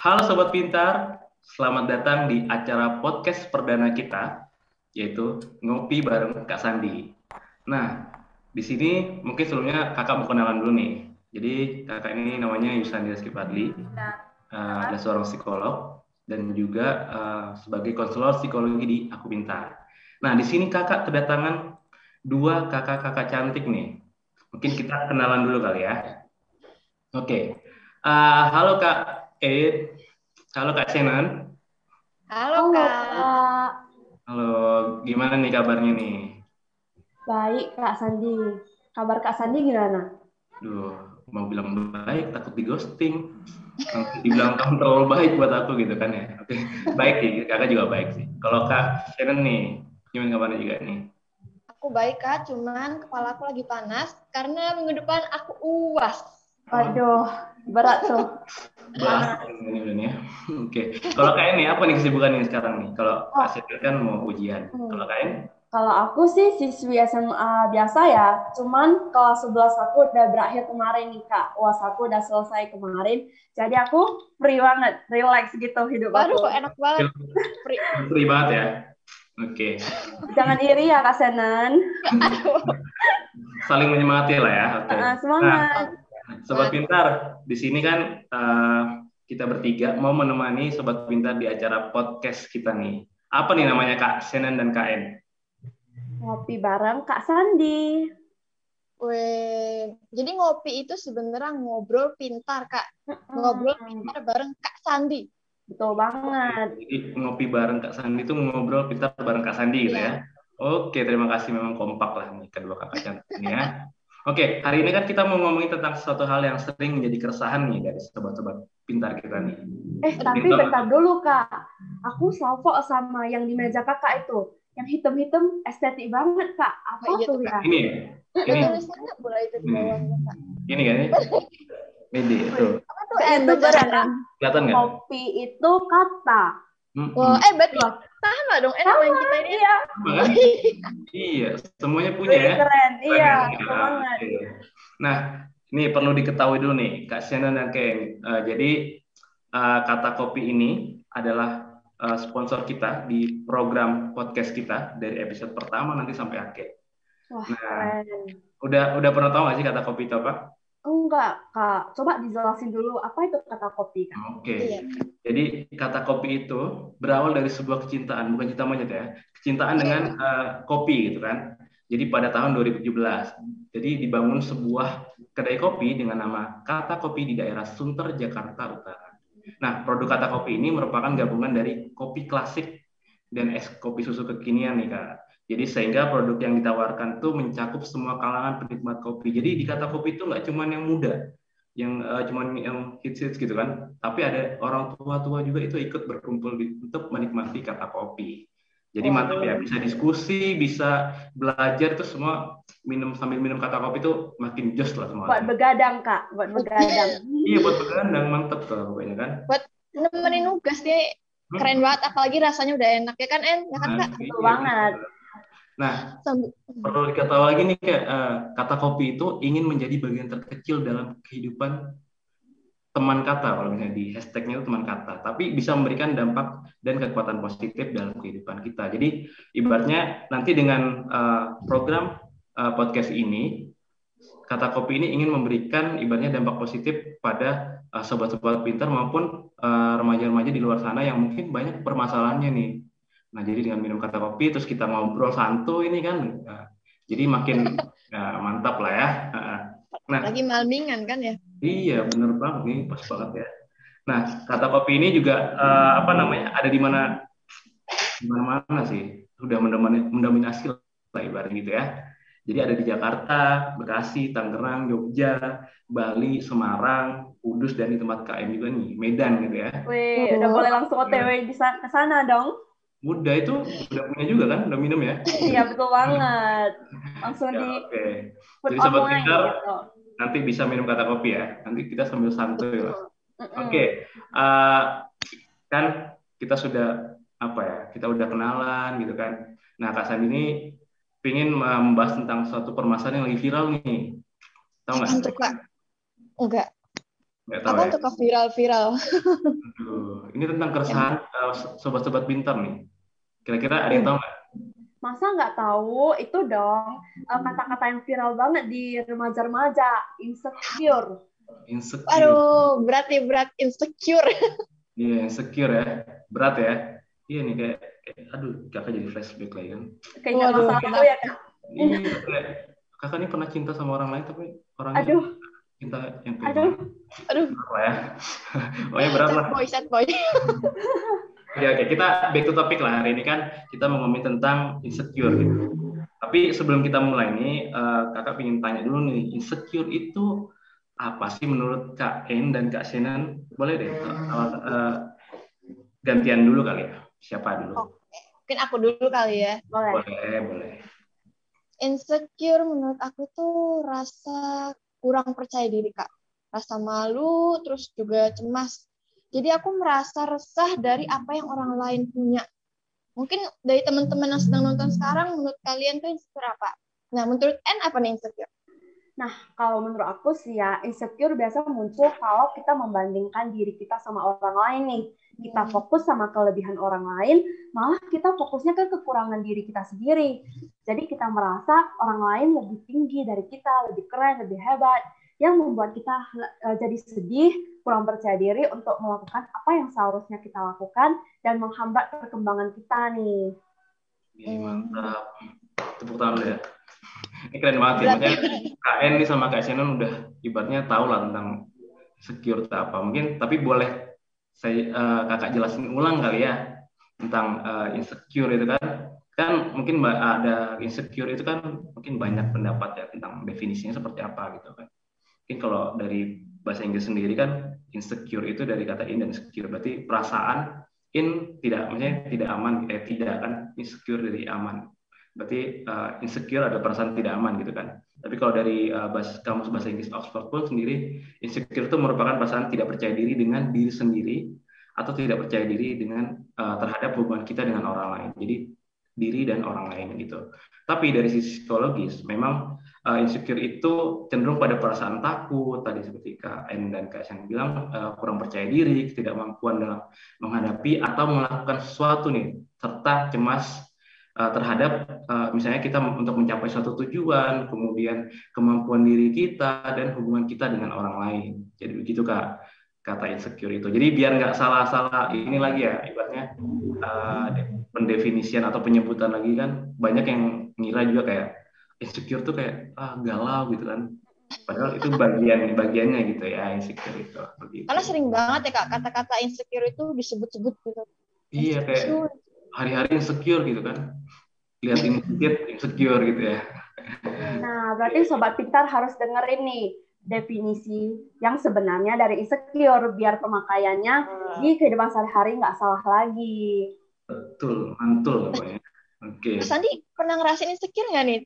Halo Sobat Pintar, selamat datang di acara podcast perdana kita, yaitu Ngopi bareng Kak Sandi. Nah, di sini mungkin sebelumnya kakak mau kenalan dulu nih. Jadi kakak ini namanya Yusandi Rizky Fadli, adalah seorang psikolog dan juga sebagai konselor psikologi di Aku Pintar. Nah, di sini kakak kedatangan dua kakak-kakak cantik nih. Mungkin kita kenalan dulu kali ya. Oke. Halo Kak Ed. Halo Kak Shannon. Halo Halo Kak. Kak, Halo, gimana nih kabarnya nih? baik Kak Sandi. Kabar Kak Sandi gimana? Duh, mau bilang baik, takut di ghosting. Nanti dibilang kamu terlalu baik buat aku gitu kan ya. Oke, baik sih, kakak juga baik sih. Kalau Kak Shannon nih, gimana kabarnya juga nih? Aku baik Kak, cuman kepala aku lagi panas karena minggu depan aku UAS. Waduh, berat tuh. Bahas Panas. ini udah nih ya. Oke, kalau Kak ini apa nih kesibukannya sekarang nih? Kalau Kak Oh, Shannon kan mau ujian. Kalau Kak ini? kalau aku sih siswi SMA biasa ya. Cuman kelas 11 aku udah berakhir kemarin nih Kak. UAS aku udah selesai kemarin. Jadi aku free banget, relax gitu hidup Waduh, aku. enak banget. Free. Free banget ya. Oke, Jangan iri ya Kak Senan. Aduh. saling menyemangati lah ya. Oke. Nah, Semangat. Sobat Pintar, di sini kan kita bertiga mau menemani Sobat Pintar di acara podcast kita nih. Apa nih namanya Kak Senen dan Kak En? Ngopi bareng Kak Sandi. Weh. Jadi ngopi itu sebenarnya ngobrol pintar Kak. Ngobrol pintar bareng Kak Sandi. Betul banget. Jadi ngopi bareng Kak Sandi itu ngobrol pintar bareng Kak Sandi gitu ya. Iya. Oke, terima kasih memang kompak lah nih kedua kakak cantik ini ya. Oke, hari ini kan kita mau ngomongin tentang sesuatu hal yang sering menjadi keresahan nih dari sobat-sobat pintar kita nih. Tapi bentar dulu, Kak. Aku salvo sama yang di meja Kakak itu. Yang hitam-hitam estetik banget, Kak. Apa Oh, iya tuh tuh Kak. ya? Ini ya? Ada Ini. tulisannya pula itu di bawahnya Kak. Ini kan ya? Ini itu. Apa tuh Itu bacaan berat. Kelihatan nggak? Kopi itu kata. Wah, berarti sama dong. Sama, Main kita ini. iya. Kan? Iya, semuanya punya Wih, ya. keren. Iya, Keren, betul ya. banget. Oke. Nah, ini perlu diketahui dulu nih, Kak Shannon dan Ken. Jadi kata kopi ini adalah sponsor kita di program podcast kita dari episode pertama nanti sampai akhir. Wah, Nah, keren. udah pernah tahu nggak sih kata kopi itu apa? Enggak, Kak. Coba dijelasin dulu apa itu kata kopi, Kak. Oke. Iya. Jadi kata kopi itu berawal dari sebuah kecintaan, bukan cinta monyet ya, kecintaan dengan kopi gitu kan. Jadi pada tahun 2017, jadi dibangun sebuah kedai kopi dengan nama Kata Kopi di daerah Sunter, Jakarta Utara. Nah, produk Kata Kopi ini merupakan gabungan dari kopi klasik dan es kopi susu kekinian nih Kak. Jadi sehingga produk yang ditawarkan tuh mencakup semua kalangan penikmat kopi. Jadi di Kata Kopi itu nggak cuma yang muda, yang cuman yang hits-hits gitu kan, tapi ada orang tua-tua juga itu ikut berkumpul untuk menikmati Kata Kopi. Jadi mantap ya, Waduh. bisa diskusi, bisa belajar itu semua sambil minum Kata Kopi itu makin jos lah semua. Buat begadang, Kak. Buat begadang. Iya buat begadang mantep tuh pokoknya kan. Buat nemenin nugas deh. Keren banget, apalagi rasanya udah enak ya kan En? Ya kan Kak? Betul banget. Nah, perlu diketahui lagi nih kayak Kata Kopi itu ingin menjadi bagian terkecil dalam kehidupan teman kata, kalau misalnya di hashtagnya itu teman kata, tapi bisa memberikan dampak dan kekuatan positif dalam kehidupan kita. Jadi ibaratnya nanti dengan program podcast ini, Kata Kopi ini ingin memberikan ibaratnya dampak positif pada sobat-sobat pintar maupun remaja-remaja di luar sana yang mungkin banyak permasalahannya nih. Nah, jadi dengan minum Kata Kopi terus kita ngobrol santuy ini kan, jadi makin mantap lah ya. Nah, lagi malmingan kan ya? iya, bener banget nih, pas banget ya. Nah, Kata Kopi ini juga apa namanya ada di mana sih, sudah mendominasi lah ibaratnya gitu ya. Jadi ada di Jakarta, Bekasi, Tangerang, Jogja, Bali, Semarang, Kudus, dan di tempat KM juga nih, Medan gitu ya. Wih, udah boleh langsung OTW ke sana dong. Muda itu udah punya juga kan, udah minum ya? Iya, betul banget. Langsung Ya, di oke. put Jadi sobat online pintar, gitu. nanti bisa minum Kata Kopi ya. Nanti kita sambil santuy lah. Oke, kan kita sudah apa ya? Kita udah kenalan gitu kan. Nah, Kak Sandi ini pengen membahas tentang suatu permasalahan yang lagi viral nih. Tahu nggak? Untuk Kak? Enggak. Nggak tahu Apa ya. tuh ke viral-viral? Aduh, ini tentang keresahan sobat-sobat pintar nih. Kira-kira ada yang tahu nggak? Masa nggak tahu itu dong kata-kata yang viral banget di remaja-remaja, insecure. Insecure. Aduh, berat insecure. Iya, insecure ya. Berat ya. Iya nih aduh, kakak jadi flashback lagi kan. Kayaknya Waduh, masa lalu ya, Kak. Iya, kayak kakak ini pernah cinta sama orang lain tapi orangnya Aduh, cinta yang kayak aduh. berat lah ya. Pokoknya berat lah. Sad boy. Oke, kita back to topic lah. Hari ini kan kita mau ngomongin tentang insecure gitu. Tapi sebelum kita mulai nih, kakak ingin tanya dulu nih, insecure itu apa sih menurut Kak En dan Kak Shenan? Boleh deh, gantian dulu kali ya. Siapa dulu? Mungkin aku dulu kali ya. Boleh. Insecure menurut aku tuh rasa kurang percaya diri, Kak. Rasa malu, terus juga cemas. Jadi aku merasa resah dari apa yang orang lain punya. Mungkin dari teman-teman yang sedang nonton sekarang, menurut kalian tuh insecure apa? Nah, menurut N apa nih insecure? Nah, kalau menurut aku sih ya, insecure biasa muncul kalau kita membandingkan diri kita sama orang lain nih. Kita fokus sama kelebihan orang lain, malah kita fokusnya ke kekurangan diri kita sendiri. Jadi kita merasa orang lain lebih tinggi dari kita, lebih keren, lebih hebat, yang membuat kita jadi sedih, kurang percaya diri untuk melakukan apa yang seharusnya kita lakukan, dan menghambat perkembangan kita nih. Mantap. Tepuk tangan dulu ya. Ini keren banget ya. Maksudnya Kak En nih sama Kak Shannon udah ibaratnya tahu lah tentang secure itu apa. Mungkin tapi boleh saya kakak jelasin ulang kali ya tentang insecure itu kan. Kan mungkin ada insecure itu kan mungkin banyak pendapat ya tentang definisinya seperti apa gitu kan. Mungkin kalau dari bahasa Inggris sendiri kan insecure itu dari kata in dan secure, berarti perasaan in tidak, maksudnya tidak aman, tidak kan, insecure dari aman. Berarti insecure ada perasaan tidak aman gitu kan. Tapi kalau dari kamus bahasa Inggris Oxford pun sendiri, insecure itu merupakan perasaan tidak percaya diri dengan diri sendiri atau tidak percaya diri dengan terhadap hubungan kita dengan orang lain. Jadi diri dan orang lain gitu. Tapi dari sisi psikologis, memang insecure itu cenderung pada perasaan takut, tadi seperti Kak En dan Kak Shan bilang, kurang percaya diri, ketidakmampuan dalam menghadapi atau melakukan sesuatu nih, serta cemas terhadap misalnya kita untuk mencapai suatu tujuan, kemudian kemampuan diri kita dan hubungan kita dengan orang lain. Jadi begitu Kak, kata insecure itu. Jadi biar nggak salah-salah ini lagi ya, ibaratnya pendefinisian atau penyebutan lagi kan banyak yang ngira juga kayak insecure tuh kayak galau gitu kan. Padahal itu bagiannya gitu ya, insecure itu. Begitu. Karena sering banget ya Kak kata-kata insecure itu disebut-sebut gitu. Iya, kayak hari-hari insecure gitu kan. Lihat ini sedikit insecure gitu ya. Nah, berarti Sobat Pintar harus dengerin nih definisi yang sebenarnya dari insecure biar pemakaiannya di kehidupan sehari-hari nggak salah lagi. Betul, mantul pokoknya. Oke. Kak Sandi pernah ngerasain insecure nggak nih?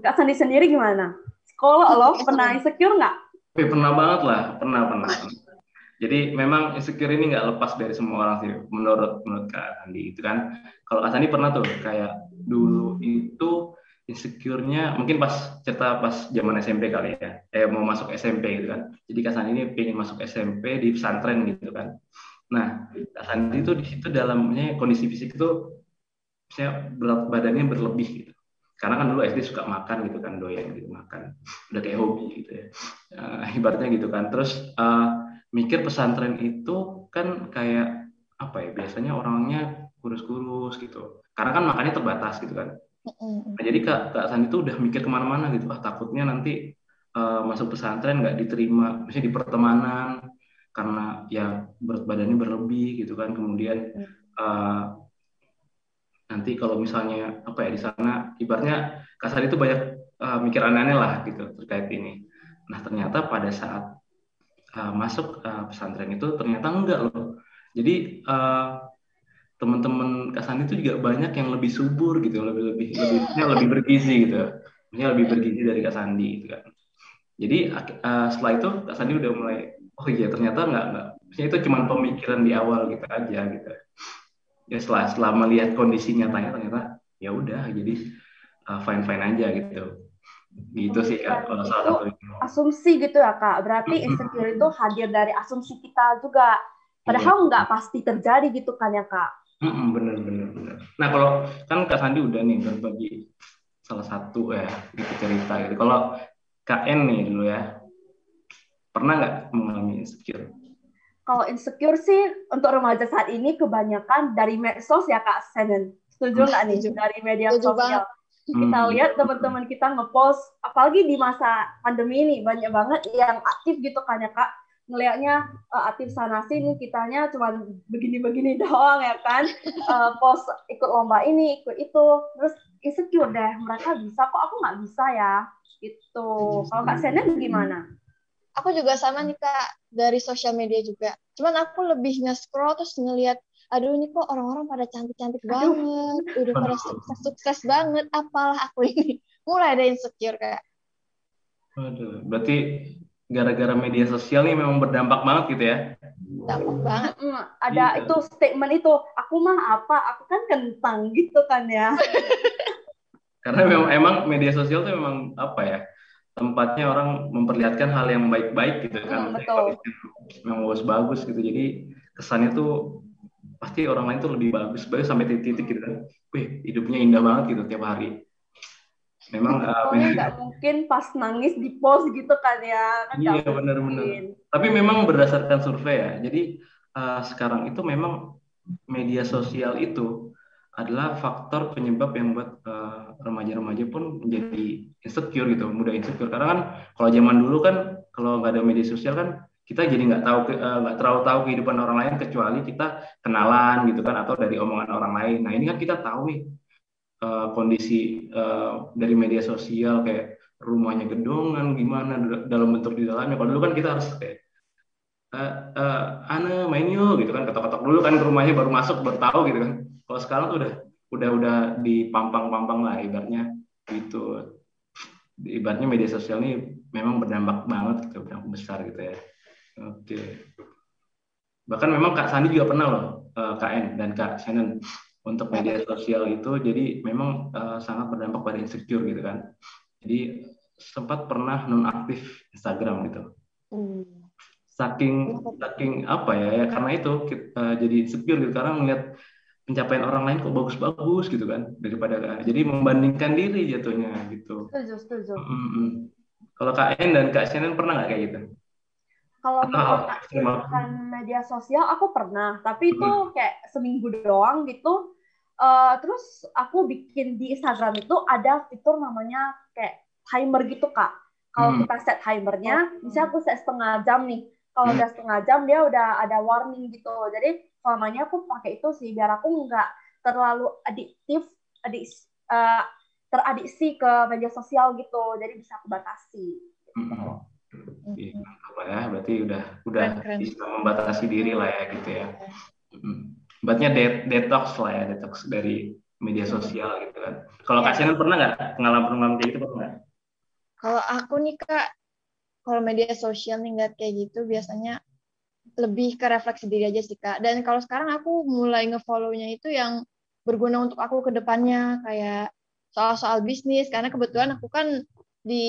Kak Sandi sendiri gimana? Psikolog lo pernah insecure nggak? Pernah banget lah, pernah. Jadi memang insecure ini nggak lepas dari semua orang sih, menurut Kak Sandi itu kan. Kalau Kak Sandi pernah tuh kayak dulu itu insecure-nya mungkin pas zaman SMP kali ya, mau masuk SMP gitu kan. Jadi Kak Sandi ini pengen masuk SMP di pesantren gitu kan. Nah, Kak Sandi itu di situ dalamnya kondisi fisik itu saya berat badannya berlebih gitu. Karena kan dulu SD suka makan gitu kan, doyan gitu makan, udah kayak hobi gitu ya. Ibaratnya gitu kan. Terus mikir pesantren itu kan kayak apa ya, biasanya orangnya kurus-kurus gitu. Karena kan makannya terbatas gitu kan. Nah, jadi Kak Sandi itu udah mikir kemana-mana gitu. Takutnya nanti masuk pesantren nggak diterima, misalnya di pertemanan karena ya berat badannya berlebih gitu kan. Kemudian nanti kalau misalnya apa ya di sana, ibaratnya Kak Sandi itu banyak mikir aneh-aneh lah gitu terkait ini. Nah ternyata pada saat masuk pesantren itu ternyata enggak loh. Jadi teman-teman Kak Sandi itu juga banyak yang lebih subur gitu, lebih bergizi gitu. Maksudnya lebih bergizi dari Kak Sandi gitu kan. Jadi setelah itu Kak Sandi udah mulai, oh iya ternyata enggak. Maksudnya itu cuma pemikiran di awal gitu aja gitu. Ya setelah melihat kondisi nyatanya ternyata ya udah, jadi fine aja gitu. Gitu sih Kak, Pemikiran kalau salah itu satu. asumsi gitu ya Kak. Berarti insecure itu hadir dari asumsi kita juga. Iya. Padahal nggak pasti terjadi gitu kan ya Kak. Bener, bener, bener. Nah, kalau kan Kak Sandi udah nih berbagi salah satu ya gitu cerita gitu. Kalau Kak N nih dulu ya, pernah nggak mengalami insecure? Kalau insecure sih untuk remaja saat ini kebanyakan dari medsos ya Kak Senen. Setuju nggak nih? Setuju. Dari media Setuju sosial. banget. Kita Iya. lihat teman-teman kita ngepost, apalagi di masa pandemi ini, banyak banget yang aktif gitu kan ya Kak. Ngelihatnya aktif sana sini, kitanya cuma begini-begini doang ya kan. Post ikut lomba ini, ikut itu. Terus insecure deh, mereka bisa kok, aku nggak bisa ya. Gitu. Kalau Kak Senen gimana? Aku juga sama nih Kak, dari sosial media juga. Cuman aku lebih nge-scroll terus ngelihat, aduh ini kok orang-orang pada cantik-cantik Aduh, banget, udah pada Aduh, sukses-sukses banget, apalah aku ini. Mulai ada insecure Kak. aduh. Berarti gara-gara media sosial nih memang berdampak banget gitu ya? Dampak banget. ada Iya. itu statement itu, aku mah apa, aku kan kentang gitu kan ya. Karena memang emang media sosial tuh memang apa ya? Tempatnya orang memperlihatkan hal yang baik-baik gitu kan. Maksudnya Betul. kondisi yang bagus-bagus gitu. Jadi kesannya tuh pasti orang lain tuh lebih bagus, bagus sampai titik-titik gitu kan. Wih, hidupnya indah banget gitu tiap hari. Memang Soalnya nggak mungkin pas nangis di post gitu kan ya, kan iya nggak benar-benar. mungkin. Tapi memang berdasarkan survei ya. Jadi sekarang itu memang media sosial itu adalah faktor penyebab yang buat remaja-remaja pun menjadi insecure gitu, mudah insecure. Karena kan kalau zaman dulu kan kalau nggak ada media sosial kan kita jadi nggak tahu nggak terlalu tahu kehidupan orang lain kecuali kita kenalan gitu kan atau dari omongan orang lain. Nah ini kan kita tahu nih kondisi dari media sosial kayak rumahnya gedongan gimana dalam bentuk di dalamnya. Kalau dulu kan kita harus kayak Ana main yuk gitu kan ketok-ketok dulu kan ke rumahnya baru masuk baru tahu gitu kan. Kalau sekarang tuh udah dipampang-pampang lah ibaratnya gitu. Ibaratnya media sosial ini memang berdampak banget gitu, berdampak besar gitu ya. Oke. Bahkan memang Kak Sandi juga pernah loh, Kak N dan Kak Shannon untuk media sosial itu jadi memang sangat berdampak pada insecure gitu kan. Jadi sempat pernah nonaktif Instagram gitu. Saking saking apa ya karena itu kita, jadi insecure gitu karena melihat pencapaian orang lain kok bagus-bagus gitu kan daripada jadi membandingkan diri jatuhnya gitu. Setuju, setuju. Kalau Kak En dan Kak Shannon pernah nggak kayak gitu? Kalau Atau hal ekstrim apa? menonaktifkan media sosial aku pernah, tapi itu kayak seminggu doang gitu. Terus aku bikin di Instagram itu ada fitur namanya kayak timer gitu Kak. Kalau kita set timernya, misalnya aku set setengah jam nih. Kalau udah setengah jam dia udah ada warning gitu. Jadi selamanya aku pakai itu sih biar aku nggak terlalu adiktif, teradiksi ke media sosial gitu. Jadi bisa aku batasi. Gitu. Iya, mantap lah ya, berarti udah Keren. bisa membatasi diri lah ya gitu ya. Berarti detox lah ya, detox dari media sosial gitu kan. Kalau Kak Shannon pernah nggak pengalaman kayak gitu pernah nggak? Kalau aku nih Kak, kalau media sosial nih nggak kayak gitu, biasanya lebih ke refleksi diri aja sih Kak. Dan kalau sekarang aku mulai nge-follow-nya itu yang berguna untuk aku ke depannya, kayak soal-soal bisnis, karena kebetulan aku kan di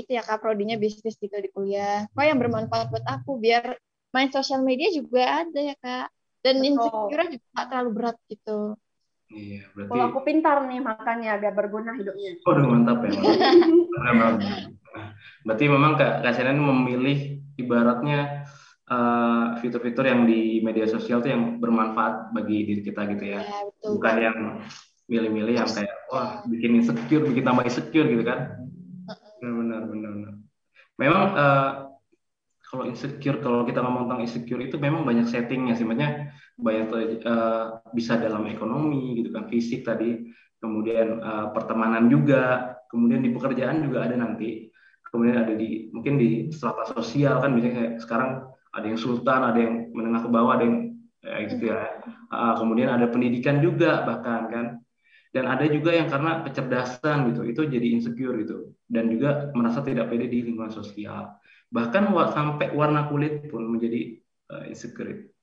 itu ya Kak, prodinya bisnis gitu di kuliah. Kok yang bermanfaat buat aku, biar main sosial media juga ada ya Kak. Dan Betul. insecure juga nggak terlalu berat gitu. Iya, berarti. Kalau aku pintar nih makanya biar berguna hidupnya. Waduh, mantap ya. Mantap. Berarti memang Kak Shannon memilih ibaratnya fitur-fitur yang di media sosial tuh yang bermanfaat bagi diri kita gitu ya. Ya, betul Bukan banget. yang milih-milih yang kayak wah bikin insecure, bikin tambah insecure gitu kan. Benar. Memang kalau insecure, kalau kita ngomong tentang insecure itu memang banyak settingnya sih, maksudnya banyak bisa dalam ekonomi gitu kan, fisik tadi, kemudian pertemanan juga, kemudian di pekerjaan juga ada nanti, kemudian ada di mungkin di strata sosial kan, misalnya kayak sekarang ada yang sultan, ada yang menengah ke bawah, ada yang gitu ya. Kemudian ada pendidikan juga bahkan kan, dan ada juga yang karena kecerdasan gitu, itu jadi insecure gitu, dan juga merasa tidak pede di lingkungan sosial. Bahkan sampai warna kulit pun menjadi insecure.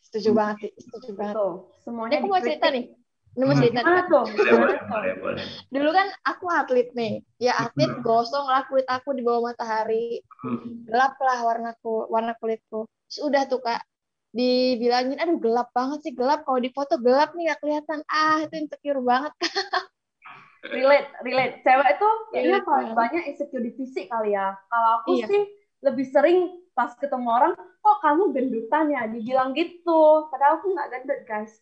Setuju banget. Betul. Ini Semuanya aku mau cerita dikritik. nih. Ini masih ingat Gimana kan? tuh? Boleh, Gimana boleh, tuh? boleh, boleh. Dulu kan aku atlet nih. Ya atlet gosong lah kulit aku di bawah matahari. Gelap lah warna kulitku. Terus udah tuh Kak, dibilangin, aduh gelap banget sih, gelap. Kalau di foto gelap nih gak kelihatan. Ah, itu insecure banget. Relate. Cewek itu kayaknya Relate paling banget. banyak insecure di fisik kali ya. Kalau aku Iya. sih lebih sering pas ketemu orang, kok kamu gendutan ya? Dibilang gitu. Padahal aku nggak gendut, guys.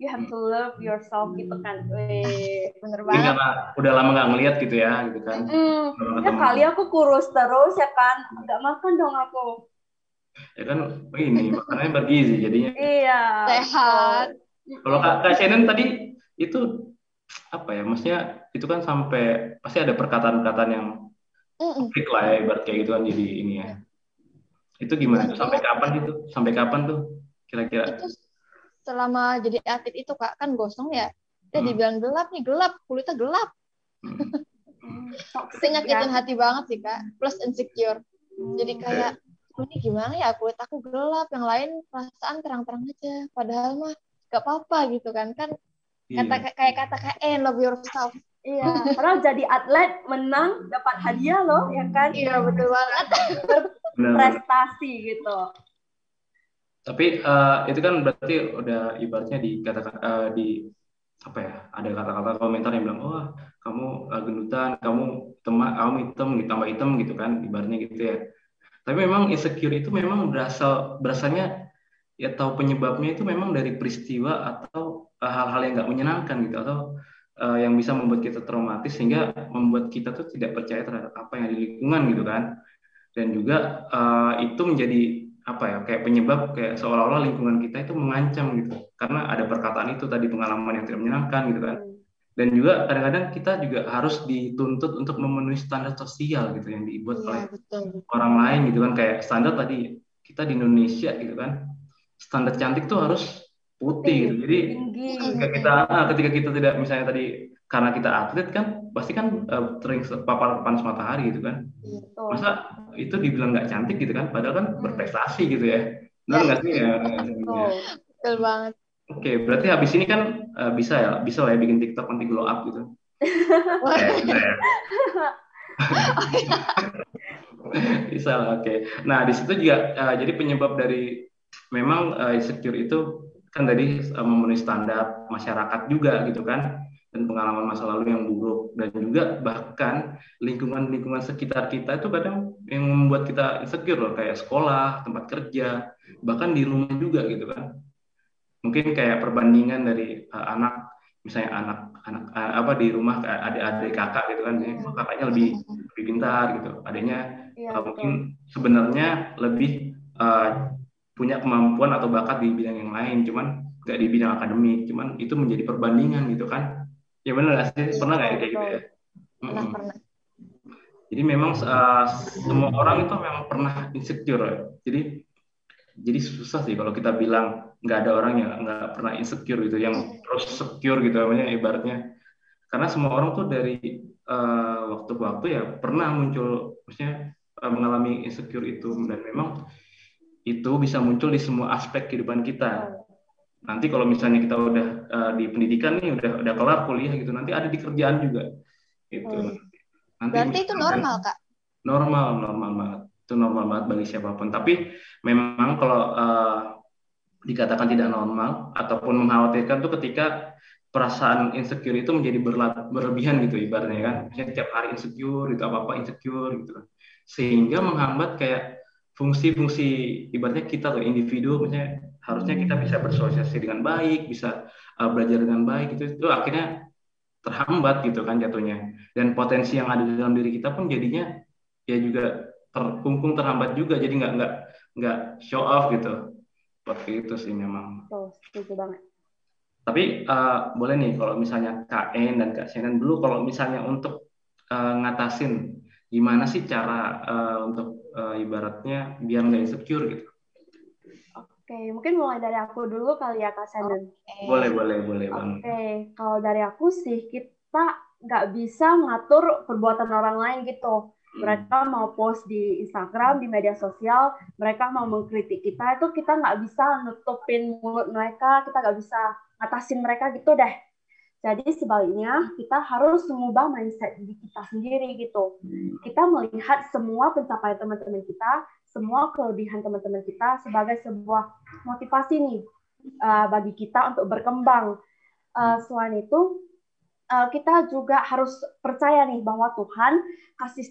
You have to love yourself gitu kan. Bener Mungkin banget. karena udah lama nggak ngeliat gitu ya, gitu kan. Lama Ya ketemu. kali aku kurus terus ya kan. Nggak makan dong aku. Ya kan, ini makannya bergizi jadinya. Iya. Sehat. Kalau Kak Shannon tadi itu apa ya? Maksudnya itu kan sampai pasti ada perkataan-perkataan yang publik lah ya, ibarat kayak gitu kan jadi ini ya. Itu gimana tuh? Sampai kapan itu? Sampai kapan tuh kira-kira? Itu selama jadi atlet itu Kak, kan gosong ya. Dia dibilang gelap nih, gelap. Kulitnya gelap. Itu nyakitin hati banget sih Kak. Plus insecure. Jadi kayak, ini gimana ya, kulit aku gelap. Yang lain perasaan terang-terang aja. Padahal mah gak apa-apa gitu kan. Kan kayak kata love yourself. Iya, padahal jadi atlet menang dapat hadiah loh, ya kan? Iya betul banget. Berprestasi gitu. Tapi itu kan berarti udah ibaratnya dikatakan di apa ya? Ada kata-kata komentar yang bilang, wah kamu gendutan, kamu hitam, ditambah hitam gitu kan, ibaratnya gitu ya. Tapi memang insecure itu memang berasalnya ya tahu penyebabnya itu memang dari peristiwa atau hal-hal yang nggak menyenangkan gitu atau yang bisa membuat kita traumatis sehingga membuat kita tuh tidak percaya terhadap apa yang di lingkungan gitu kan. Dan juga itu menjadi apa ya kayak penyebab kayak seolah-olah lingkungan kita itu mengancam gitu karena ada perkataan itu tadi pengalaman yang tidak menyenangkan gitu kan. Dan juga kadang-kadang kita juga harus dituntut untuk memenuhi standar sosial gitu yang dibuat oleh orang lain gitu kan, kayak standar tadi kita di Indonesia gitu kan, standar cantik tuh harus putih gitu. Jadi ketika kita tidak misalnya tadi karena kita atlet kan pasti kan sering terpapar panas matahari gitu kan, masa itu dibilang nggak cantik gitu kan, padahal kan berprestasi gitu ya, benar nggak sih ya? Betul banget. Oke, berarti habis ini kan bisa lah ya bikin TikTok nanti glow up gitu. Bisa ya. Bisa lah, oke. Nah, di situ juga jadi penyebab dari memang insecure itu kan tadi memenuhi standar masyarakat juga gitu kan, dan pengalaman masa lalu yang buruk, dan juga bahkan lingkungan sekitar kita itu kadang yang membuat kita insecure loh, kayak sekolah, tempat kerja, bahkan di rumah juga gitu kan. Mungkin kayak perbandingan dari misalnya anak apa di rumah adik-adik kakak gitu kan, kakaknya lebih pintar gitu, adiknya mungkin sebenarnya lebih punya kemampuan atau bakat di bidang yang lain, cuman nggak di bidang akademik, cuman itu menjadi perbandingan gitu kan. Ya benar nggak sih? Pernah nggak kayak gitu ya? Pernah. Jadi memang semua orang itu memang pernah insecure ya. Jadi susah sih kalau kita bilang nggak ada orang yang nggak pernah insecure gitu, yang terus secure gitu namanya ibaratnya. Karena semua orang tuh dari waktu ke waktu ya pernah muncul, maksudnya mengalami insecure itu, dan memang itu bisa muncul di semua aspek kehidupan kita. Nanti kalau misalnya kita udah di pendidikan nih, udah kelar kuliah gitu, nanti ada di kerjaan juga gitu. Nanti berarti itu normal Kak? Normal banget. Itu normal banget bagi siapapun. Tapi memang kalau dikatakan tidak normal ataupun mengkhawatirkan tuh ketika perasaan insecure itu menjadi berlebihan gitu ibaratnya kan. Misalnya tiap hari insecure, itu apa-apa insecure gitu kan. Sehingga menghambat kayak fungsi-fungsi ibaratnya kita tuh individu, misalnya harusnya kita bisa bersosialisasi dengan baik, bisa belajar dengan baik, itu akhirnya terhambat gitu kan jatuhnya. Dan potensi yang ada di dalam diri kita pun jadinya ya juga terkungkung, terhambat juga, jadi nggak show off gitu. Seperti itu sih memang. Setuju banget. Tapi boleh nih kalau misalnya Kak En dan Kak Shannon dulu, kalau misalnya untuk ngatasin gimana sih cara untuk ibaratnya biar nggak insecure gitu. Oke, mungkin mulai dari aku dulu kali ya Kak Shannon. Boleh banget. Oke, kalau dari aku sih kita nggak bisa ngatur perbuatan orang lain gitu. Mereka mau post di Instagram, di media sosial, mereka mau mengkritik kita, itu kita nggak bisa nutupin mulut mereka, kita nggak bisa ngatasin mereka gitu deh. Jadi sebaliknya kita harus mengubah mindset diri kita sendiri gitu. Kita melihat semua pencapaian teman-teman kita, semua kelebihan teman-teman kita sebagai sebuah motivasi nih bagi kita untuk berkembang. Selain itu, kita juga harus percaya nih bahwa Tuhan kasih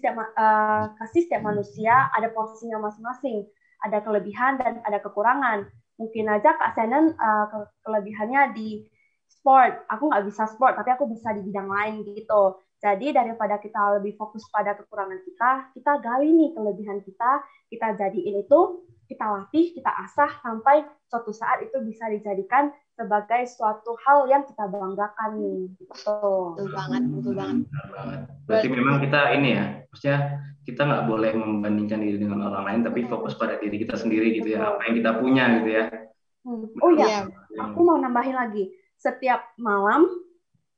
setiap manusia ada porsinya masing-masing, ada kelebihan dan ada kekurangan. Mungkin aja Kak Shannon kelebihannya di sport, aku nggak bisa sport, tapi aku bisa di bidang lain gitu. Jadi daripada kita lebih fokus pada kekurangan kita gali nih kelebihan kita jadiin itu, kita latih, kita asah sampai suatu saat itu bisa dijadikan sebagai suatu hal yang kita banggakan nih. Betul banget, betul banget. Berarti memang kita ini ya, maksudnya kita nggak boleh membandingkan diri dengan orang lain, tapi fokus pada diri kita sendiri gitu ya, apa yang kita punya gitu ya. Oh ya, aku mau nambahin lagi. Setiap malam,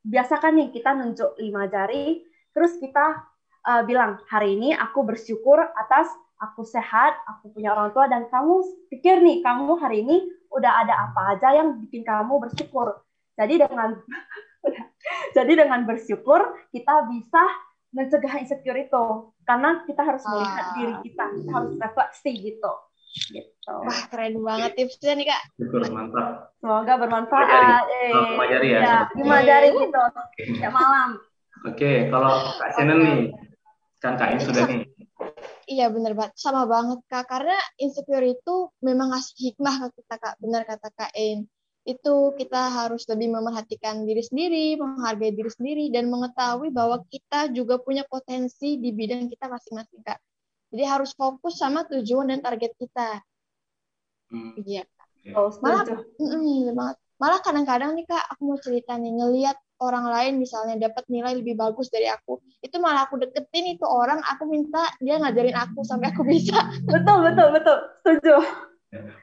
biasakan nih kita nunjuk 5 jari, terus kita bilang, hari ini aku bersyukur atas aku sehat, aku punya orang tua, dan kamu pikir nih, kamu hari ini udah ada apa aja yang bikin kamu bersyukur. Jadi dengan bersyukur, kita bisa mencegah insecure itu. Karena kita harus melihat diri kita harus refleksi gitu. Wah, keren banget tipsnya nih Kak. Syukur, mantap. Semoga bermanfaat. 5 jari ya. Ya, 5 jari gitu. Setiap malam. Oke, kalau Kak Shannon nih, kan Kak In sudah nih. Iya benar banget, sama banget Kak. Karena insecure itu memang ngasih hikmah ke kita Kak. Benar kata Kak In. Itu kita harus lebih memerhatikan diri sendiri, menghargai diri sendiri, dan mengetahui bahwa kita juga punya potensi di bidang kita masing-masing Kak. Jadi harus fokus sama tujuan dan target kita. Iya. Oh, Malah kadang-kadang nih Kak, aku mau cerita nih, ngelihat orang lain misalnya dapat nilai lebih bagus dari aku, itu malah aku deketin itu orang, aku minta dia ngajarin aku sampai aku bisa. Betul, setuju.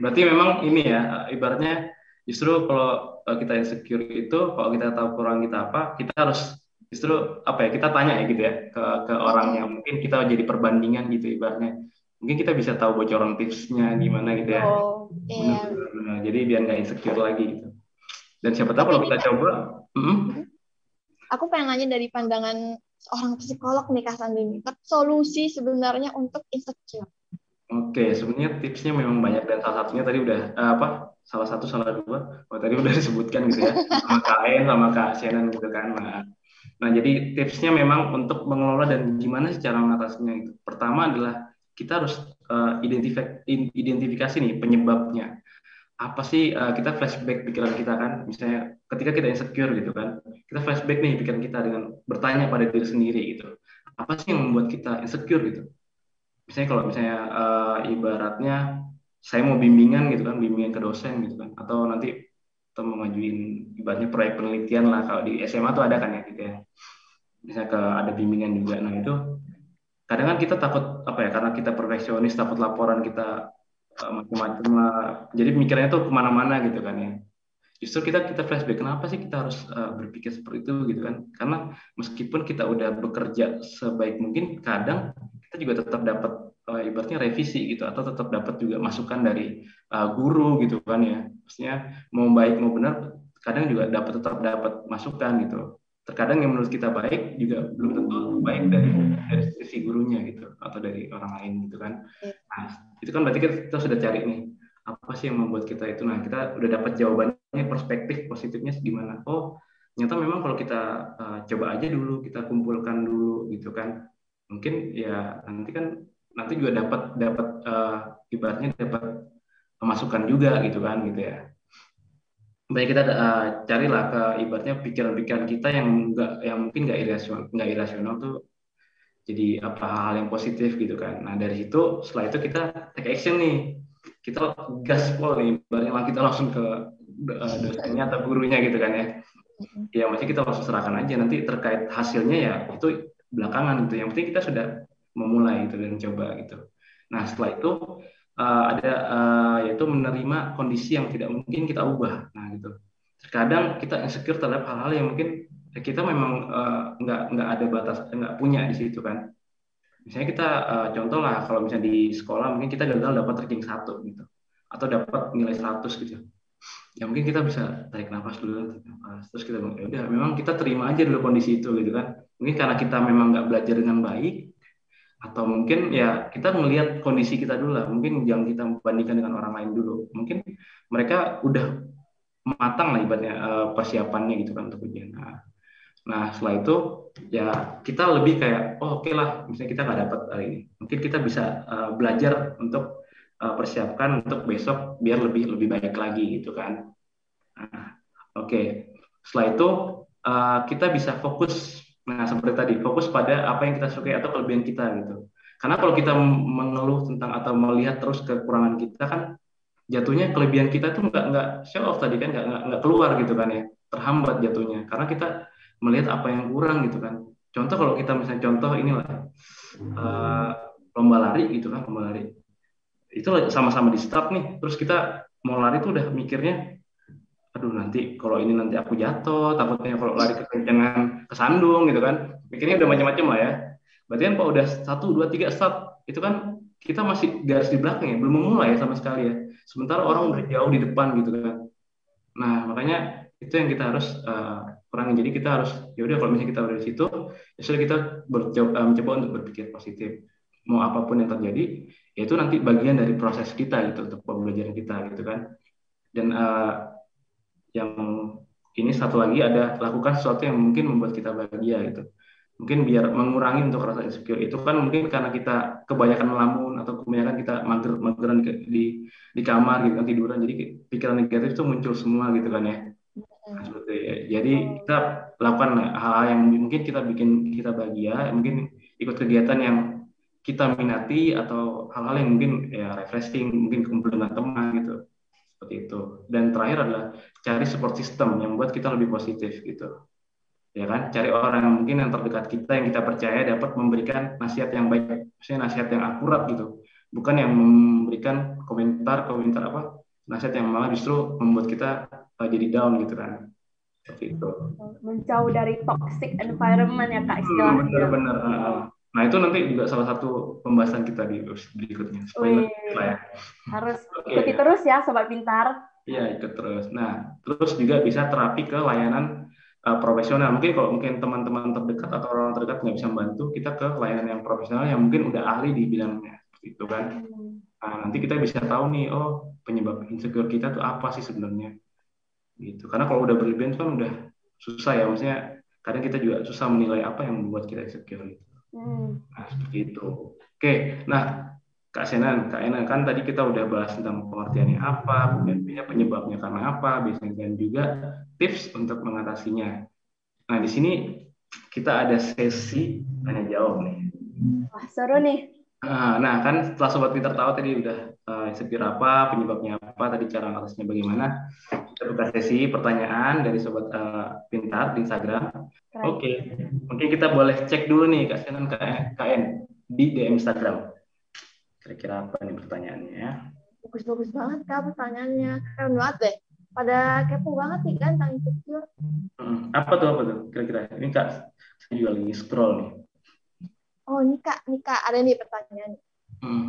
Berarti memang ini ya, ibaratnya justru kalau kita insecure itu, kalau kita tahu kurang kita apa, kita harus justru apa ya, kita tanya ya gitu ya ke orang yang mungkin kita jadi perbandingan gitu ibaratnya. Mungkin kita bisa tahu bocoran tipsnya gimana gitu ya. Benar. Jadi biar nggak insecure lagi gitu. Dan siapa tahu kalau kita coba. Aku pengen nanya dari pandangan seorang psikolog nih Kak Sandi, solusi sebenarnya untuk insecure. Oke, sebenarnya tipsnya memang banyak dan salah satunya tadi udah salah dua, tadi udah disebutkan gitu ya sama Kak En sama Kak Shannon gitu kan. Nah, jadi tipsnya memang untuk mengelola dan gimana sih cara mengatasinya itu. Pertama adalah kita harus identifikasi nih penyebabnya. Apa sih kita flashback pikiran kita kan, misalnya ketika kita insecure gitu kan, kita flashback nih pikiran kita dengan bertanya pada diri sendiri gitu. Apa sih yang membuat kita insecure gitu? Misalnya kalau ibaratnya saya mau bimbingan gitu kan, bimbingan ke dosen gitu kan, atau nanti kita mau ngajuin ibaratnya proyek penelitian lah, kalau di SMA tuh ada kan ya gitu ya, misalnya ada bimbingan juga. Nah itu kadang kan kita takut apa ya, karena kita perfeksionis, takut laporan kita macam-macam lah, jadi mikirnya tuh kemana-mana gitu kan ya. Justru kita flashback, kenapa sih kita harus berpikir seperti itu gitu kan? Karena meskipun kita udah bekerja sebaik mungkin, kadang kita juga tetap dapat ibaratnya revisi gitu, atau tetap dapat juga masukan dari guru gitu kan ya. Maksudnya mau baik mau benar, kadang juga tetap dapat masukan gitu. Terkadang yang menurut kita baik juga belum tentu baik dari sisi gurunya gitu, atau dari orang lain gitu kan. Nah, itu kan berarti kita sudah cari nih, apa sih yang membuat kita itu. Nah, kita udah dapat jawabannya, perspektif positifnya gimana. Oh, ternyata memang kalau kita coba aja dulu, kita kumpulkan dulu gitu kan, mungkin ya nanti juga dapat ibaratnya dapat masukan juga gitu kan gitu ya. Baik, kita carilah ke ibaratnya pikiran-pikiran kita yang mungkin nggak irasional tuh jadi apa hal yang positif gitu kan. Nah, dari situ setelah itu kita take action nih, kita gaspol nih, ibaratnya kita langsung ke dosennya atau gurunya gitu kan ya. Ya masih kita langsung serahkan aja, nanti terkait hasilnya ya itu belakangan gitu. Yang penting kita sudah memulai gitu dan coba gitu. Nah, setelah itu yaitu menerima kondisi yang tidak mungkin kita ubah. Nah gitu. Terkadang kita insecure terhadap hal-hal yang mungkin kita memang nggak ada batas, nggak punya di situ kan. Misalnya kita contoh lah, kalau misalnya di sekolah mungkin kita gagal dapat ranking 1 gitu, atau dapat nilai 100 gitu. ya mungkin kita bisa tarik nafas dulu, tarik nafas. Terus kita bilang, ya udah, memang kita terima aja dulu kondisi itu gitu kan. Mungkin karena kita memang nggak belajar dengan baik, atau mungkin ya kita melihat kondisi kita dulu lah. Mungkin jangan kita membandingkan dengan orang lain dulu. Mungkin mereka udah matang lah ibaratnya persiapannya gitu kan untuk ujian. Nah, setelah itu ya kita lebih kayak, oh oke lah, misalnya kita nggak dapat hari ini, mungkin kita bisa belajar untuk persiapkan untuk besok biar lebih lebih baik lagi gitu kan. Nah, oke. Setelah itu kita bisa fokus, nah seperti tadi, fokus pada apa yang kita sukai atau kelebihan kita gitu. Karena kalau kita mengeluh tentang atau melihat terus kekurangan kita kan, jatuhnya kelebihan kita tuh nggak show off tadi kan, nggak keluar gitu kan ya, terhambat jatuhnya karena kita melihat apa yang kurang gitu kan. Contoh kalau kita misalnya contoh inilah uh, lomba lari gitu kan, lomba lari itu sama-sama di start nih, terus kita mau lari tuh udah mikirnya, aduh nanti kalau ini nanti aku jatuh, takutnya kalau lari kekencangan kesandung gitu kan, mikirnya udah macam-macam lah ya. Berarti kan kalau udah 1, 2, 3 start itu kan kita masih garis di belakang ya, belum memulai sama sekali ya. Sementara orang udah jauh di depan gitu kan. Nah makanya itu yang kita harus kurangin. Jadi kita harus, ya udah kalau misalnya kita udah di situ, ya sudah kita mencoba untuk berpikir positif. Mau apapun yang terjadi, ya itu nanti bagian dari proses kita gitu untuk pembelajaran kita gitu kan. Dan yang ini satu lagi ada, lakukan sesuatu yang mungkin membuat kita bahagia gitu. Mungkin biar mengurangi untuk rasa insecure itu kan, mungkin karena kita kebanyakan melamun atau kebanyakan kita mageran di kamar gitu kan, tiduran, jadi pikiran negatif itu muncul semua gitu kan ya. Nah, seperti ya. Jadi kita lakukan hal-hal yang mungkin kita bikin kita bahagia, mungkin ikut kegiatan yang kita minati atau hal-hal yang mungkin ya refreshing, mungkin kumpul dengan teman gitu. Seperti itu. Dan terakhir adalah cari support system yang membuat kita lebih positif gitu. Ya kan? Cari orang yang mungkin yang terdekat kita, yang kita percaya dapat memberikan nasihat yang baik, maksudnya nasihat yang akurat gitu. Bukan yang memberikan komentar apa? Nasihat yang malah justru membuat kita jadi down gitu kan. Seperti itu. Menjauh dari toxic environment ya Kak istilahnya. Benar-benar. Nah itu nanti juga salah satu pembahasan kita di berikutnya. Spoiler ya. Harus ikuti terus ya Sobat Pintar. Iya ikut terus. Nah terus juga bisa terapi ke layanan profesional. Mungkin kalau mungkin teman-teman terdekat atau orang terdekat nggak bisa membantu, kita ke layanan yang profesional yang mungkin udah ahli di bidangnya. Seperti itu kan. Nah, nanti kita bisa tahu nih, oh penyebab insecure kita tuh apa sih sebenarnya. Gitu. Karena kalau udah berlebihan kan udah susah ya, maksudnya kadang kita juga susah menilai apa yang membuat kita insecure gitu. Nah, seperti itu. Oke, nah Kak Enan kan tadi kita udah bahas tentang pengertiannya apa, kemudian penyebabnya karena apa, biasanya dan juga tips untuk mengatasinya. Nah, di sini kita ada sesi tanya jawab nih. Wah, seru nih. Nah, kan setelah Sobat Pintar tahu tadi udah insecure apa, penyebabnya apa, tadi cara mengatasinya bagaimana. Kita buka sesi pertanyaan dari Sobat Pintar di Instagram. Oke, mungkin kita boleh cek dulu nih Kak Senan KN di DM Instagram. Kira-kira apa nih pertanyaannya? Bagus-bagus banget Kak pertanyaannya. Keren banget deh. Pada kepo banget nih kan tentang insecure. Apa tuh? Kira-kira ini Kak, saya juga lagi scroll nih. Oh ini Kak, ada nih pertanyaan.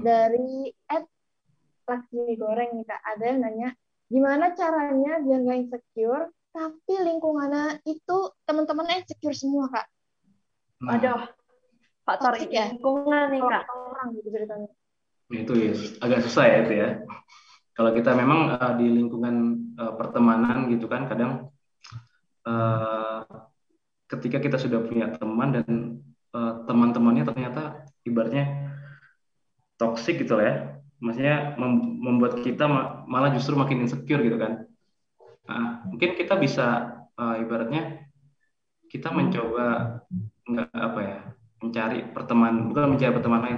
Dari @Laksmi Goreng nih Kak, ada yang nanya, gimana caranya biar nggak insecure, tapi lingkungannya itu teman-temannya insecure semua Kak? Aduh, faktor lingkungan nih Kak. Orang gitu ceritanya. Itu ya, agak susah ya itu ya. Kalau kita memang di lingkungan pertemanan gitu kan, kadang ketika kita sudah punya teman dan teman-temannya ternyata ibaratnya toksik gitu lah ya, maksudnya membuat kita malah justru makin insecure gitu kan. Mungkin kita bisa ibaratnya kita mencoba mencari pertemanan